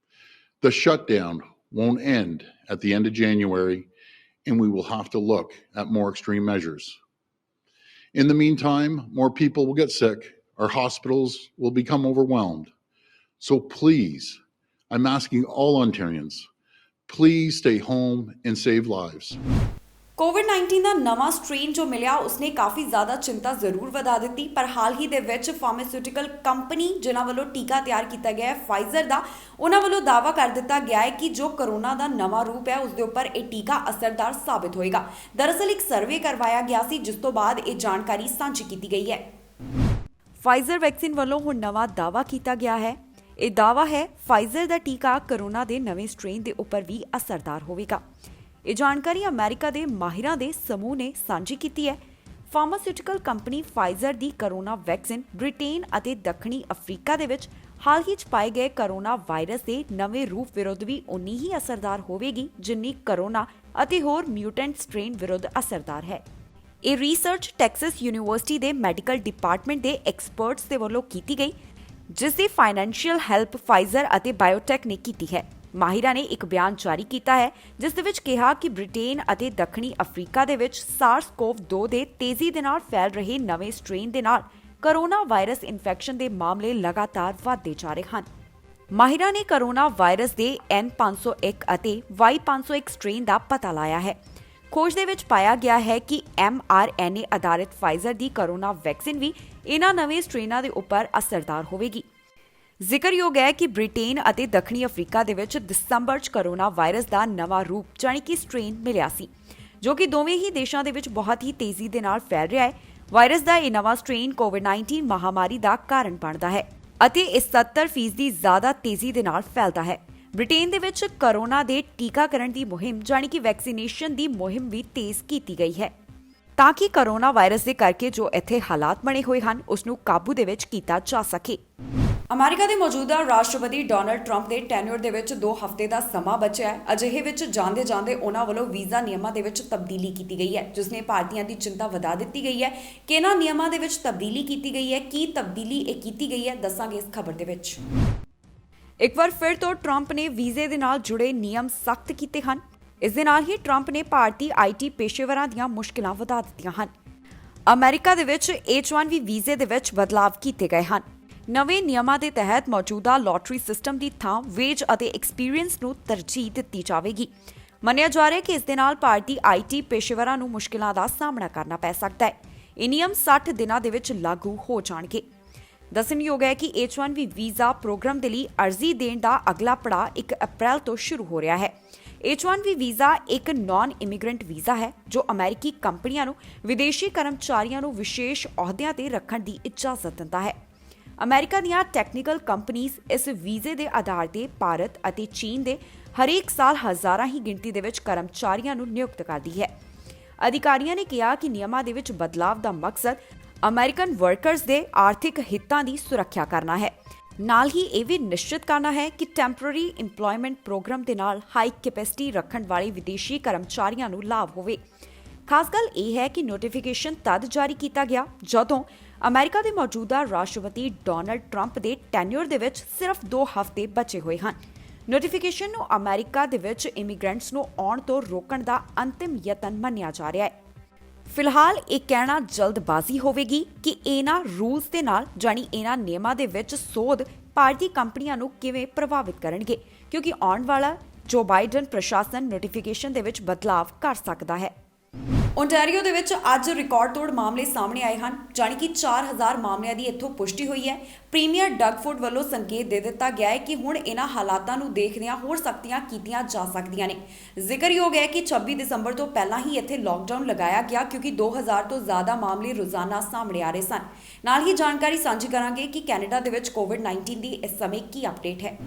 The shutdown won't end at the end of January, and we will have to look at more extreme measures. In the meantime, more people will get sick. Our hospitals will become overwhelmed. So please, I'm asking all Ontarians, please stay home and save lives. ਕੋਵਿਡ-19 ਦਾ ਨਵਾਂ strain ਜੋ ਮਿਲਿਆ ਉਸਨੇ ਕਾਫੀ ਜ਼ਿਆਦਾ ਚਿੰਤਾ ਜ਼ਰੂਰ ਵਧਾ ਦਿੱਤੀ, ਪਰ ਹਾਲ ਹੀ ਦੇ ਵਿੱਚ ਫਾਰਮਾਸਿਊਟੀਕਲ ਕੰਪਨੀ ਜਿਨ੍ਹਾਂ ਵੱਲੋਂ ਟੀਕਾ ਤਿਆਰ ਕੀਤਾ ਗਿਆ ਹੈ ਫਾਈਜ਼ਰ ਦਾ, ਉਹਨਾਂ ਵੱਲੋਂ ਦਾਅਵਾ ਕਰ ਦਿੱਤਾ ਗਿਆ ਹੈ ਕਿ ਜੋ ਕਰੋਨਾ ਦਾ ਨਵਾਂ ਰੂਪ ਹੈ ਉਸ ਦੇ ਉੱਪਰ ਇਹ ਟੀਕਾ ਅਸਰਦਾਰ ਸਾਬਿਤ ਹੋਏਗਾ। ਦਰਅਸਲ ਇੱਕ ਸਰਵੇ ਕਰਵਾਇਆ ਗਿਆ ਸੀ ਜਿਸ ਤੋਂ ਬਾਅਦ ਇਹ ਜਾਣਕਾਰੀ ਸਾਂਝੀ ਕੀਤੀ ਗਈ ਹੈ। ਫਾਈਜ਼ਰ ਵੈਕਸੀਨ ਵੱਲੋਂ ਹੁਣ ਨਵਾਂ ਦਾਅਵਾ ਕੀਤਾ ਗਿਆ ਹੈ। ਇਹ ਦਾਅਵਾ ਹੈ ਫਾਈਜ਼ਰ ਦਾ ਟੀਕਾ ਕਰੋਨਾ ਦੇ ਨਵੇਂ ਸਟ੍ਰੇਨ ਦੇ ਉੱਪਰ ਵੀ ਅਸਰਦਾਰ ਹੋਵੇਗਾ। ਇਹ ਜਾਣਕਾਰੀ ਅਮਰੀਕਾ ਦੇ ਮਾਹਿਰਾਂ ਦੇ ਸਮੂਹ ਨੇ ਸਾਂਝੀ ਕੀਤੀ ਹੈ। ਫਾਰਮਾਸਿਊਟੀਕਲ ਕੰਪਨੀ ਫਾਈਜ਼ਰ ਦੀ ਕਰੋਨਾ ਵੈਕਸੀਨ ਬ੍ਰਿਟੇਨ ਅਤੇ ਦੱਖਣੀ ਅਫਰੀਕਾ ਦੇ ਵਿੱਚ ਹਾਲ ਹੀ 'ਚ ਪਾਏ ਗਏ ਕਰੋਨਾ ਵਾਇਰਸ ਦੇ ਨਵੇਂ ਰੂਪ ਵਿਰੁੱਧ ਵੀ ਉਨੀ ਹੀ ਅਸਰਦਾਰ ਹੋਵੇਗੀ ਜਿੰਨੀ ਕਰੋਨਾ ਅਤੇ ਹੋਰ ਮਿਊਟੈਂਟ ਸਟ੍ਰੇਨ ਵਿਰੁੱਧ ਅਸਰਦਾਰ ਹੈ। ਇਹ ਰਿਸਰਚ ਟੈਕਸਸ ਯੂਨੀਵਰਸਿਟੀ ਦੇ ਮੈਡੀਕਲ ਡਿਪਾਰਟਮੈਂਟ ਦੇ ਐਕਸਪਰਟਸ ਦੇ ਵੱਲੋਂ ਕੀਤੀ ਗਈ, ਜਿਸ ਦੀ ਫਾਈਨੈਂਸ਼ੀਅਲ ਹੈਲਪ ਫਾਈਜ਼ਰ ਅਤੇ ਬਾਇਓਟੈਕ ਨੇ ਕੀਤੀ ਹੈ। ਮਾਹਿਰਾਂ ਨੇ ਇੱਕ ਬਿਆਨ ਜਾਰੀ ਕੀਤਾ ਹੈ ਜਿਸ ਦੇ ਵਿੱਚ ਕਿਹਾ ਕਿ ਬ੍ਰਿਟੇਨ ਅਤੇ ਦੱਖਣੀ ਅਫਰੀਕਾ ਦੇ ਵਿੱਚ SARS-CoV-2 ਦੇ ਤੇਜ਼ੀ ਦੇ ਨਾਲ ਫੈਲ ਰਹੇ ਨਵੇਂ ਸਟ੍ਰੇਨ ਦੇ ਨਾਲ ਕਰੋਨਾ ਵਾਇਰਸ ਇਨਫੈਕਸ਼ਨ ਦੇ ਮਾਮਲੇ ਲਗਾਤਾਰ ਵਧਦੇ ਜਾ ਰਹੇ ਹਨ। ਮਾਹਿਰਾਂ ਨੇ ਕਰੋਨਾ ਵਾਇਰਸ ਦੇ N501 ਅਤੇ Y501 ਸਟ੍ਰੇਨ ਦਾ ਪਤਾ ਲਾਇਆ ਹੈ। ਖੋਜ ਦੇ ਵਿੱਚ ਪਾਇਆ ਗਿਆ ਹੈ ਕਿ mRNA ਆਧਾਰਿਤ ਫਾਈਜ਼ਰ ਦੀ ਕਰੋਨਾ ਵੈਕਸੀਨ ਵੀ ਇਹਨਾਂ ਨਵੇਂ ਸਟ੍ਰੇਨਾਂ ਦੇ ਉੱਪਰ ਅਸਰਦਾਰ ਹੋਵੇਗੀ। ਜ਼ਿਕਰਯੋਗ ਹੈ ਕਿ ਬ੍ਰਿਟੇਨ ਅਤੇ ਦੱਖਣੀ ਅਫਰੀਕਾ ਦੇ ਵਿੱਚ ਦਸੰਬਰ 'ਚ ਕਰੋਨਾ ਵਾਇਰਸ ਦਾ ਨਵਾਂ ਰੂਪ ਜਾਣੀ ਕਿ ਸਟ੍ਰੇਨ ਮਿਲਿਆ ਸੀ, ਜੋ ਕਿ ਦੋਵੇਂ ਹੀ ਦੇਸ਼ਾਂ ਦੇ ਵਿੱਚ ਬਹੁਤ ਹੀ ਤੇਜ਼ੀ ਦੇ ਨਾਲ ਫੈਲ ਰਿਹਾ ਹੈ। ਵਾਇਰਸ ਦਾ ਇਹ ਨਵਾਂ ਸਟ੍ਰੇਨ ਕੋਵਿਡ-19 ਮਹਾਮਾਰੀ ਦਾ ਕਾਰਨ ਬਣਦਾ ਹੈ ਅਤੇ ਇਹ 70% ਜ਼ਿਆਦਾ ਤੇਜ਼ੀ ਦੇ ਨਾਲ ਫੈਲਦਾ ਹੈ। ਬ੍ਰਿਟੇਨ ਦੇ ਵਿੱਚ ਕਰੋਨਾ ਦੇ ਟੀਕਾਕਰਨ ਦੀ ਮੁਹਿੰਮ ਜਾਣੀ ਕਿ ਵੈਕਸੀਨੇਸ਼ਨ ਦੀ ਮੁਹਿੰਮ ਵੀ ਤੇਜ਼ ਕੀਤੀ ਗਈ ਹੈ ਤਾਂ ਕਿ ਕਰੋਨਾ ਵਾਇਰਸ ਦੇ ਕਰਕੇ ਜੋ ਇੱਥੇ ਹਾਲਾਤ ਬਣੇ ਹੋਏ ਹਨ ਉਸ ਨੂੰ ਕਾਬੂ ਦੇ ਵਿੱਚ ਕੀਤਾ ਜਾ ਸਕੇ। ਅਮਰੀਕਾ ਦੇ ਮੌਜੂਦਾ ਰਾਸ਼ਟਰਪਤੀ ਡੋਨਲਡ ਟਰੰਪ ਦੇ ਟੈਨਿਓਰ ਦੇ ਵਿੱਚ 2 ਹਫ਼ਤੇ ਦਾ ਸਮਾਂ ਬਚਿਆ ਹੈ। ਅਜਿਹੇ ਵਿੱਚ ਜਾਂਦੇ ਉਹਨਾਂ ਵੱਲੋਂ ਵੀਜ਼ਾ ਨਿਯਮਾਂ ਦੇ ਵਿੱਚ ਤਬਦੀਲੀ ਕੀਤੀ ਗਈ ਹੈ, ਜਿਸ ਨੇ ਭਾਰਤੀਆਂ ਦੀ ਚਿੰਤਾ ਵਧਾ ਦਿੱਤੀ ਗਈ ਹੈ ਕਿ ਇਹਨਾਂ ਨਿਯਮਾਂ ਦੇ ਵਿੱਚ ਤਬਦੀਲੀ ਕੀਤੀ ਗਈ ਹੈ। ਕੀ ਤਬਦੀਲੀ ਇਹ ਕੀਤੀ ਗਈ ਹੈ ਦੱਸਾਂਗੇ ਇਸ ਖਬਰ ਦੇ ਵਿੱਚ। ਇੱਕ ਵਾਰ ਫਿਰ ਤੋਂ ਟਰੰਪ ਨੇ ਵੀਜ਼ੇ ਦੇ ਨਾਲ ਜੁੜੇ ਨਿਯਮ ਸਖਤ ਕੀਤੇ ਹਨ। ਇਸ ਦੇ ਨਾਲ ਹੀ ਟਰੰਪ ਨੇ ਭਾਰਤੀ IT ਪੇਸ਼ੇਵਰਾਂ ਦੀਆਂ ਮੁਸ਼ਕਿਲਾਂ ਵਧਾ ਦਿੱਤੀਆਂ ਹਨ। ਅਮਰੀਕਾ ਦੇ ਵਿੱਚ H-1B ਵੀਜ਼ੇ ਦੇ ਵਿੱਚ ਬਦਲਾਵ ਕੀਤੇ ਗਏ ਹਨ। ਨਵੇਂ ਨਿਯਮਾਂ ਦੇ ਤਹਿਤ ਮੌਜੂਦਾ ਲੋਟਰੀ ਸਿਸਟਮ ਦੀ ਥਾਂ ਵੇਜ ਅਤੇ ਐਕਸਪੀਰੀਅੰਸ ਨੂੰ ਤਰਜੀਹ ਦਿੱਤੀ ਜਾਵੇਗੀ। ਮੰਨਿਆ ਜਾ ਰਿਹਾ ਹੈ ਕਿ ਇਸ ਦੇ ਨਾਲ ਭਾਰਤੀ IT ਪੇਸ਼ੇਵਰਾਂ ਨੂੰ ਮੁਸ਼ਕਿਲਾਂ ਦਾ ਸਾਹਮਣਾ ਕਰਨਾ ਪੈ ਸਕਦਾ ਹੈ। ਇਹ ਨਿਯਮ 60 ਦਿਨਾਂ ਦੇ ਵਿੱਚ ਲਾਗੂ ਹੋ ਜਾਣਗੇ। ਦੱਸਣਯੋਗ ਹੈ ਕਿ H-1B ਵੀਜ਼ਾ ਪ੍ਰੋਗਰਾਮ ਦੇ ਲਈ ਅਰਜ਼ੀ ਦੇਣ ਦਾ ਅਗਲਾ ਪੜਾਅ 1 ਅਪ੍ਰੈਲ ਤੋਂ ਸ਼ੁਰੂ ਹੋ ਰਿਹਾ ਹੈ। H-1B ਵੀਜ਼ਾ ਇੱਕ ਨਾਨ ਇਮੀਗ੍ਰੈਂਟ ਵੀਜ਼ਾ ਹੈ ਜੋ ਅਮਰੀਕੀ ਕੰਪਨੀਆਂ ਨੂੰ ਵਿਦੇਸ਼ੀ ਕਰਮਚਾਰੀਆਂ ਨੂੰ ਵਿਸ਼ੇਸ਼ ਅਹੁਦਿਆਂ ਤੇ ਰੱਖਣ ਦੀ ਇਜਾਜ਼ਤ ਦਿੰਦਾ ਹੈ। ਅਮਰੀਕਾ ਦੀਆਂ ਟੈਕਨੀਕਲ ਕੰਪਨੀਆਂ ਇਸ ਵੀਜ਼ੇ ਦੇ ਆਧਾਰ ਤੇ ਭਾਰਤ ਅਤੇ ਚੀਨ ਦੇ ਹਰੇਕ ਸਾਲ ਹਜ਼ਾਰਾਂ ਹੀ ਗਿਣਤੀ ਦੇ ਵਿੱਚ ਕਰਮਚਾਰੀਆਂ ਨੂੰ ਨਿਯੁਕਤ ਕਰਦੀ ਹੈ। ਅਧਿਕਾਰੀਆਂ ਨੇ ਕਿਹਾ ਕਿ ਨਿਯਮਾਂ ਦੇ ਵਿੱਚ ਬਦਲਾਵ ਦਾ ਮਕਸਦ ਅਮਰੀਕਨ ਵਰਕਰਸ ਦੇ ਆਰਥਿਕ ਹਿੱਤਾਂ ਦੀ ਸੁਰੱਖਿਆ ਕਰਨਾ ਹੈ। ਨਾਲ ਹੀ ਇਹ ਵੀ ਨਿਸ਼ਚਿਤ ਕਰਨਾ ਹੈ ਕਿ ਟੈਂਪਰੇਰੀ ਇੰਪਲੋਇਮੈਂਟ ਪ੍ਰੋਗਰਾਮ ਦੇ ਨਾਲ ਹਾਈ ਕੈਪੈਸਿਟੀ ਰੱਖਣ ਵਾਲੇ ਵਿਦੇਸ਼ੀ ਕਰਮਚਾਰੀਆਂ ਨੂੰ ਲਾਭ ਹੋਵੇ। ਖਾਸ ਗੱਲ ਇਹ ਹੈ ਕਿ ਨੋਟੀਫਿਕੇਸ਼ਨ ਤਦ ਜਾਰੀ ਕੀਤਾ ਗਿਆ ਜਦੋਂ ਅਮਰੀਕਾ ਦੇ ਮੌਜੂਦਾ ਰਾਸ਼ਟਰਪਤੀ ਡੋਨਲਡ ਟਰੰਪ ਦੇ ਟੈਨਿਓਰ ਦੇ ਵਿੱਚ ਸਿਰਫ 2 ਹਫ਼ਤੇ ਬਚੇ ਹੋਏ ਹਨ। ਨੋਟੀਫਿਕੇਸ਼ਨ ਨੂੰ ਅਮਰੀਕਾ ਦੇ ਵਿੱਚ ਇਮੀਗ੍ਰੈਂਟਸ ਨੂੰ ਆਉਣ ਤੋਂ ਰੋਕਣ ਦਾ ਅੰਤਿਮ ਯਤਨ ਮੰਨਿਆ ਜਾ ਰਿਹਾ ਹੈ। ਫਿਲਹਾਲ ਇਹ ਕਹਿਣਾ ਜਲਦਬਾਜ਼ੀ ਹੋਵੇਗੀ ਕਿ ਇਹਨਾਂ ਰੂਲਸ ਦੇ ਨਾਲ ਜਾਣੀ ਇਹਨਾਂ ਨਿਯਮਾਂ ਦੇ ਵਿੱਚ ਸੋਧ ਭਾਰਤੀ ਕੰਪਨੀਆਂ ਨੂੰ ਕਿਵੇਂ ਪ੍ਰਭਾਵਿਤ ਕਰਨਗੇ, ਕਿਉਂਕਿ ਆਉਣ ਵਾਲਾ ਜੋ ਬਾਈਡਨ ਪ੍ਰਸ਼ਾਸਨ ਨੋਟੀਫਿਕੇਸ਼ਨ ਦੇ ਵਿੱਚ ਬਦਲਾਵ ਕਰ ਸਕਦਾ ਹੈ। ਓਨਟਾਰੀਓ ਦੇ ਵਿੱਚ ਅੱਜ ਰਿਕਾਰਡ ਤੋੜ ਮਾਮਲੇ ਸਾਹਮਣੇ ਆਏ ਹਨ, ਜਾਣੀ ਕਿ 4000 ਮਾਮਲਿਆਂ ਦੀ ਇੱਥੋਂ ਪੁਸ਼ਟੀ ਹੋਈ ਹੈ। ਪ੍ਰੀਮੀਅਰ ਡਗਫੋਰਡ ਵੱਲੋਂ ਸੰਕੇਤ ਦੇ ਦਿੱਤਾ ਗਿਆ ਹੈ ਕਿ ਹੁਣ ਇਹਨਾਂ ਹਾਲਾਤਾਂ ਨੂੰ ਦੇਖਦਿਆਂ ਹੋਰ ਸਖਤੀਆਂ ਕੀਤੀਆਂ ਜਾ ਸਕਦੀਆਂ ਨੇ। ਜ਼ਿਕਰਯੋਗ ਹੈ ਕਿ 26 ਦਸੰਬਰ ਤੋਂ ਪਹਿਲਾਂ ਹੀ ਇੱਥੇ ਲਾਕਡਾਊਨ ਲਗਾਇਆ ਗਿਆ ਕਿਉਂਕਿ 2000 ਤੋਂ ਜ਼ਿਆਦਾ ਮਾਮਲੇ ਰੋਜ਼ਾਨਾ ਸਾਹਮਣੇ ਆ ਰਹੇ ਸਨ। ਨਾਲ ਹੀ ਜਾਣਕਾਰੀ ਸਾਂਝੀ ਕਰਾਂਗੇ ਕਿ ਕੈਨੇਡਾ ਦੇ ਵਿੱਚ ਕੋਵਿਡ-19 ਦੀ ਇਸ ਸਮੇਂ ਕੀ ਅਪਡੇਟ ਹੈ।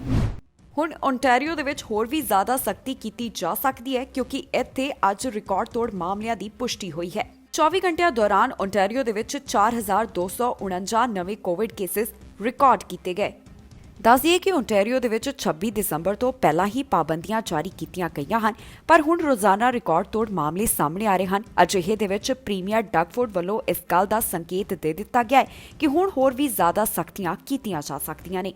ਹੁਣ ਓਨਟਾਰੀਓ ਦੇ ਵਿੱਚ ਹੋਰ ਵੀ ਜ਼ਿਆਦਾ ਸਖਤੀ ਕੀਤੀ ਜਾ ਸਕਦੀ ਹੈ ਕਿਉਂਕਿ ਇੱਥੇ ਅੱਜ ਰਿਕਾਰਡ ਤੋੜ ਮਾਮਲਿਆਂ ਦੀ ਪੁਸ਼ਟੀ ਹੋਈ ਹੈ। 24 ਘੰਟਿਆਂ ਦੌਰਾਨ ਓਨਟਾਰੀਓ ਦੇ ਵਿੱਚ 4249 ਨਵੇਂ ਕੋਵਿਡ ਕੇਸਿਸ ਰਿਕਾਰਡ ਕੀਤੇ ਗਏ। ਦੱਸ ਦਈਏ ਕਿ ਓਨਟਾਰੀਓ ਦੇ ਵਿੱਚ 26 ਦਸੰਬਰ ਤੋਂ ਪਹਿਲਾਂ ਹੀ ਪਾਬੰਦੀਆਂ ਜਾਰੀ ਕੀਤੀਆਂ ਗਈਆਂ ਹਨ, ਪਰ ਹੁਣ ਰੋਜ਼ਾਨਾ ਰਿਕਾਰਡ ਤੋੜ ਮਾਮਲੇ ਸਾਹਮਣੇ ਆ ਰਹੇ ਹਨ। ਅਜਿਹੇ ਦੇ ਵਿੱਚ ਪ੍ਰੀਮੀਅਰ ਡਗਫੋਰਡ ਵੱਲੋਂ ਇਸ ਗੱਲ ਦਾ ਸੰਕੇਤ ਦੇ ਦਿੱਤਾ ਗਿਆ ਹੈ ਕਿ ਹੁਣ ਹੋਰ ਵੀ ਜ਼ਿਆਦਾ ਸਖਤੀਆਂ ਕੀਤੀਆਂ ਜਾ ਸਕਦੀਆਂ ਨੇ।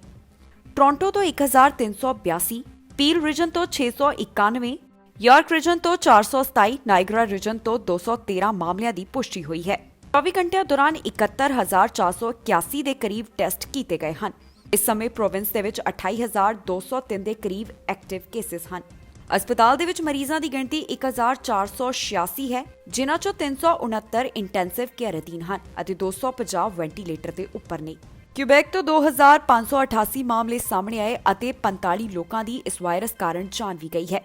ਟੋਰਾਂਟੋ ਤੋਂ 1382, ਪੀਲ ਰੀਜਨ ਤੋਂ 691, ਯਾਰਕ ਰੀਜਨ ਤੋਂ 427, ਨਾਇਗਰਾ ਰੀਜਨ ਤੋਂ 213 ਮਾਮਲਿਆਂ ਦੀ ਪੁਸ਼ਟੀ ਹੋਈ ਹੈ। 24 ਘੰਟਿਆਂ ਦੌਰਾਨ 71481 ਦੇ ਕਰੀਬ ਟੈਸਟ ਕੀਤੇ ਗਏ ਹਨ। ਇਸ ਸਮੇਂ ਪ੍ਰੋਵਿੰਸ ਦੇ ਵਿੱਚ 28203 ਦੇ ਕਰੀਬ ਐਕਟਿਵ ਕੇਸਿਸ ਹਨ। ਹਸਪਤਾਲ ਦੇ ਵਿੱਚ ਮਰੀਜ਼ਾਂ ਦੀ ਗਿਣਤੀ 1486 ਹੈ, ਜਿਨ੍ਹਾਂ ਚੋਂ 369 ਇੰਟੈਂਸਿਵ ਕੇਅਰ ਅਧੀਨ ਹਨ ਅਤੇ 250 ਵੈਂਟੀਲੇਟਰ ਦੇ ਉੱਪਰ ਨੇ। ਕਿਊਬੈਕ ਤੋਂ 2588 ਮਾਮਲੇ ਸਾਹਮਣੇ ਆਏ ਅਤੇ 45 ਲੋਕਾਂ ਦੀ ਇਸ ਵਾਇਰਸ ਕਾਰਨ ਜਾਨ ਵੀ ਗਈ ਹੈ।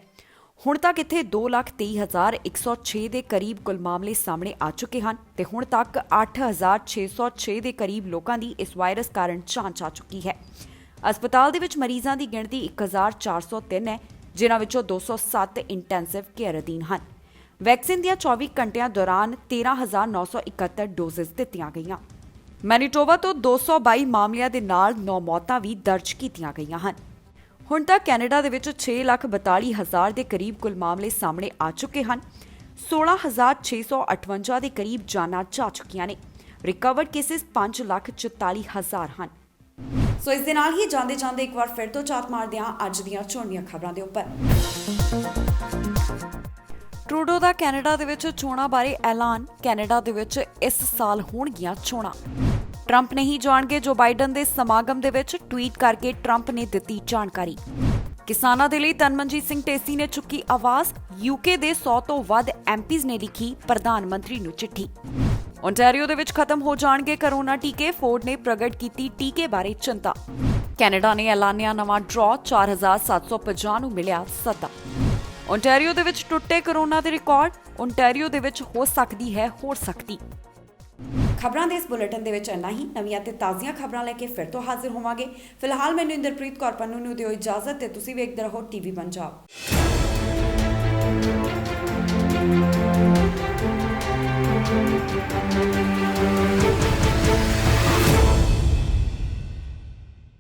ਹੁਣ ਤੱਕ ਇੱਥੇ 2,23,106 ਦੇ ਕਰੀਬ ਕੁੱਲ ਮਾਮਲੇ ਸਾਹਮਣੇ ਆ ਚੁੱਕੇ ਹਨ ਤੇ ਹੁਣ ਤੱਕ 8,606 ਦੇ ਕਰੀਬ ਲੋਕਾਂ ਦੀ ਇਸ ਵਾਇਰਸ ਕਾਰਨ ਜਾਨ ਜਾ ਚੁੱਕੀ ਹੈ। ਹਸਪਤਾਲ ਦੇ ਵਿੱਚ ਮਰੀਜ਼ਾਂ ਦੀ ਗਿਣਤੀ 1,403 ਹੈ, ਜਿਨ੍ਹਾਂ ਵਿੱਚੋਂ 207 ਇੰਟੈਂਸਿਵ ਕੇਅਰ ਅਧੀਨ ਹਨ। ਵੈਕਸੀਨ ਦੀਆਂ 24 ਘੰਟਿਆਂ ਦੌਰਾਨ 13,971 ਡੋਜ਼ਸ ਦਿੱਤੀਆਂ ਗਈਆਂ। ਮੈਨੀਟੋਬਾ ਤੋਂ 222 ਮਾਮਲਿਆਂ ਦੇ ਨਾਲ 9 ਮੌਤਾਂ ਵੀ ਦਰਜ ਕੀਤੀਆਂ ਗਈਆਂ ਹਨ। ਹੁਣ ਤੱਕ ਕੈਨੇਡਾ ਦੇ ਵਿੱਚ 6,42,000 ਦੇ ਕਰੀਬ ਕੁੱਲ ਮਾਮਲੇ ਸਾਹਮਣੇ ਆ ਚੁੱਕੇ ਹਨ। 16,658 ਦੇ ਕਰੀਬ ਜਾਨਾਂ ਜਾ ਚੁੱਕੀਆਂ ਨੇ। ਰਿਕਵਰਡ ਕੇਸਿਸ 5,44,000 ਹਨ। ਸੋ ਇਸ ਦੇ ਨਾਲ ਹੀ ਜਾਂਦੇ ਇੱਕ ਵਾਰ ਫਿਰ ਤੋਂ ਝਾਤ ਮਾਰਦੇ ਹਾਂ ਅੱਜ ਦੀਆਂ ਚੋਣਵੀਆਂ ਖਬਰਾਂ ਦੇ ਉੱਪਰ। ਟਰੂਡੋ ਦਾ ਕੈਨੇਡਾ ਦੇ ਵਿੱਚ ਚੋਣਾਂ ਬਾਰੇ ਐਲਾਨ। ਕੈਨੇਡਾ ਦੇ ਵਿੱਚ ਇਸ ਸਾਲ ਹੋਣਗੀਆਂ ਚੋਣਾਂ। ਟਰੰਪ ਨਹੀਂ ਜਾਣਗੇ ਜੋ ਬਾਈਡਨ ਦੇ ਸਮਾਗਮ ਦੇ ਵਿੱਚ, ਟਵੀਟ ਕਰਕੇ ਟਰੰਪ ਨੇ ਦਿੱਤੀ ਜਾਣਕਾਰੀ। ਕਿਸਾਨਾਂ ਦੇ ਲਈ ਤਨਮਨਜੀਤ ਸਿੰਘ ਢੇਸੀ ਨੇ ਚੁੱਕੀ ਆਵਾਜ਼। ਯੂਕੇ ਦੇ 100 ਤੋਂ ਵੱਧ ਐਮਪੀਜ਼ ਨੇ ਲਿਖੀ ਪ੍ਰਧਾਨ ਮੰਤਰੀ ਨੂੰ ਚਿੱਠੀ। ਓਨਟਾਰੀਓ ਦੇ ਵਿੱਚ ਖਤਮ ਹੋ ਜਾਣਗੇ ਕਰੋਨਾ ਟੀਕੇ, ਫੋਰਡ ਨੇ ਪ੍ਰਗਟ ਕੀਤੀ ਟੀਕੇ ਬਾਰੇ ਚਿੰਤਾ। ਕੈਨੇਡਾ ਨੇ ਐਲਾਨਿਆ ਨਵਾਂ ਡਰਾਅ, 4750 ਨੂੰ ਮਿਲਿਆ ਸੱਦਾ। ਓਨਟਾਰੀਓ ਦੇ ਵਿੱਚ ਟੁੱਟੇ ਕਰੋਨਾ ਦੇ ਰਿਕਾਰਡ। ਓਨਟਾਰੀਓ ਦੇ ਵਿੱਚ ਹੋ ਸਕਦੀ ਹੈ ਹੋਰ ਸਖਤੀ। ਖਬਰਾਂ ਦੇ ਇਸ ਬੁਲੇਟਿਨ ਦੇ ਵਿੱਚ ਇੰਨਾ ਹੀ। ਨਵੀਆਂ ਤੇ ਤਾਜ਼ੀਆਂ ਖਬਰਾਂ ਲੈ ਕੇ ਫਿਰ ਤੋਂ ਹਾਜ਼ਰ ਹੋਵਾਂਗੇ। ਫਿਲਹਾਲ ਮੈਨੂੰ ਇੰਦਰਪ੍ਰੀਤ ਕੌਰ ਪੰਨੂ ਨੂੰ ਦਿਓ ਇਜਾਜ਼ਤ ਤੇ ਤੁਸੀਂ ਵੇਖਦੇ ਰਹੋ ਟੀਵੀ ਪੰਜਾਬ।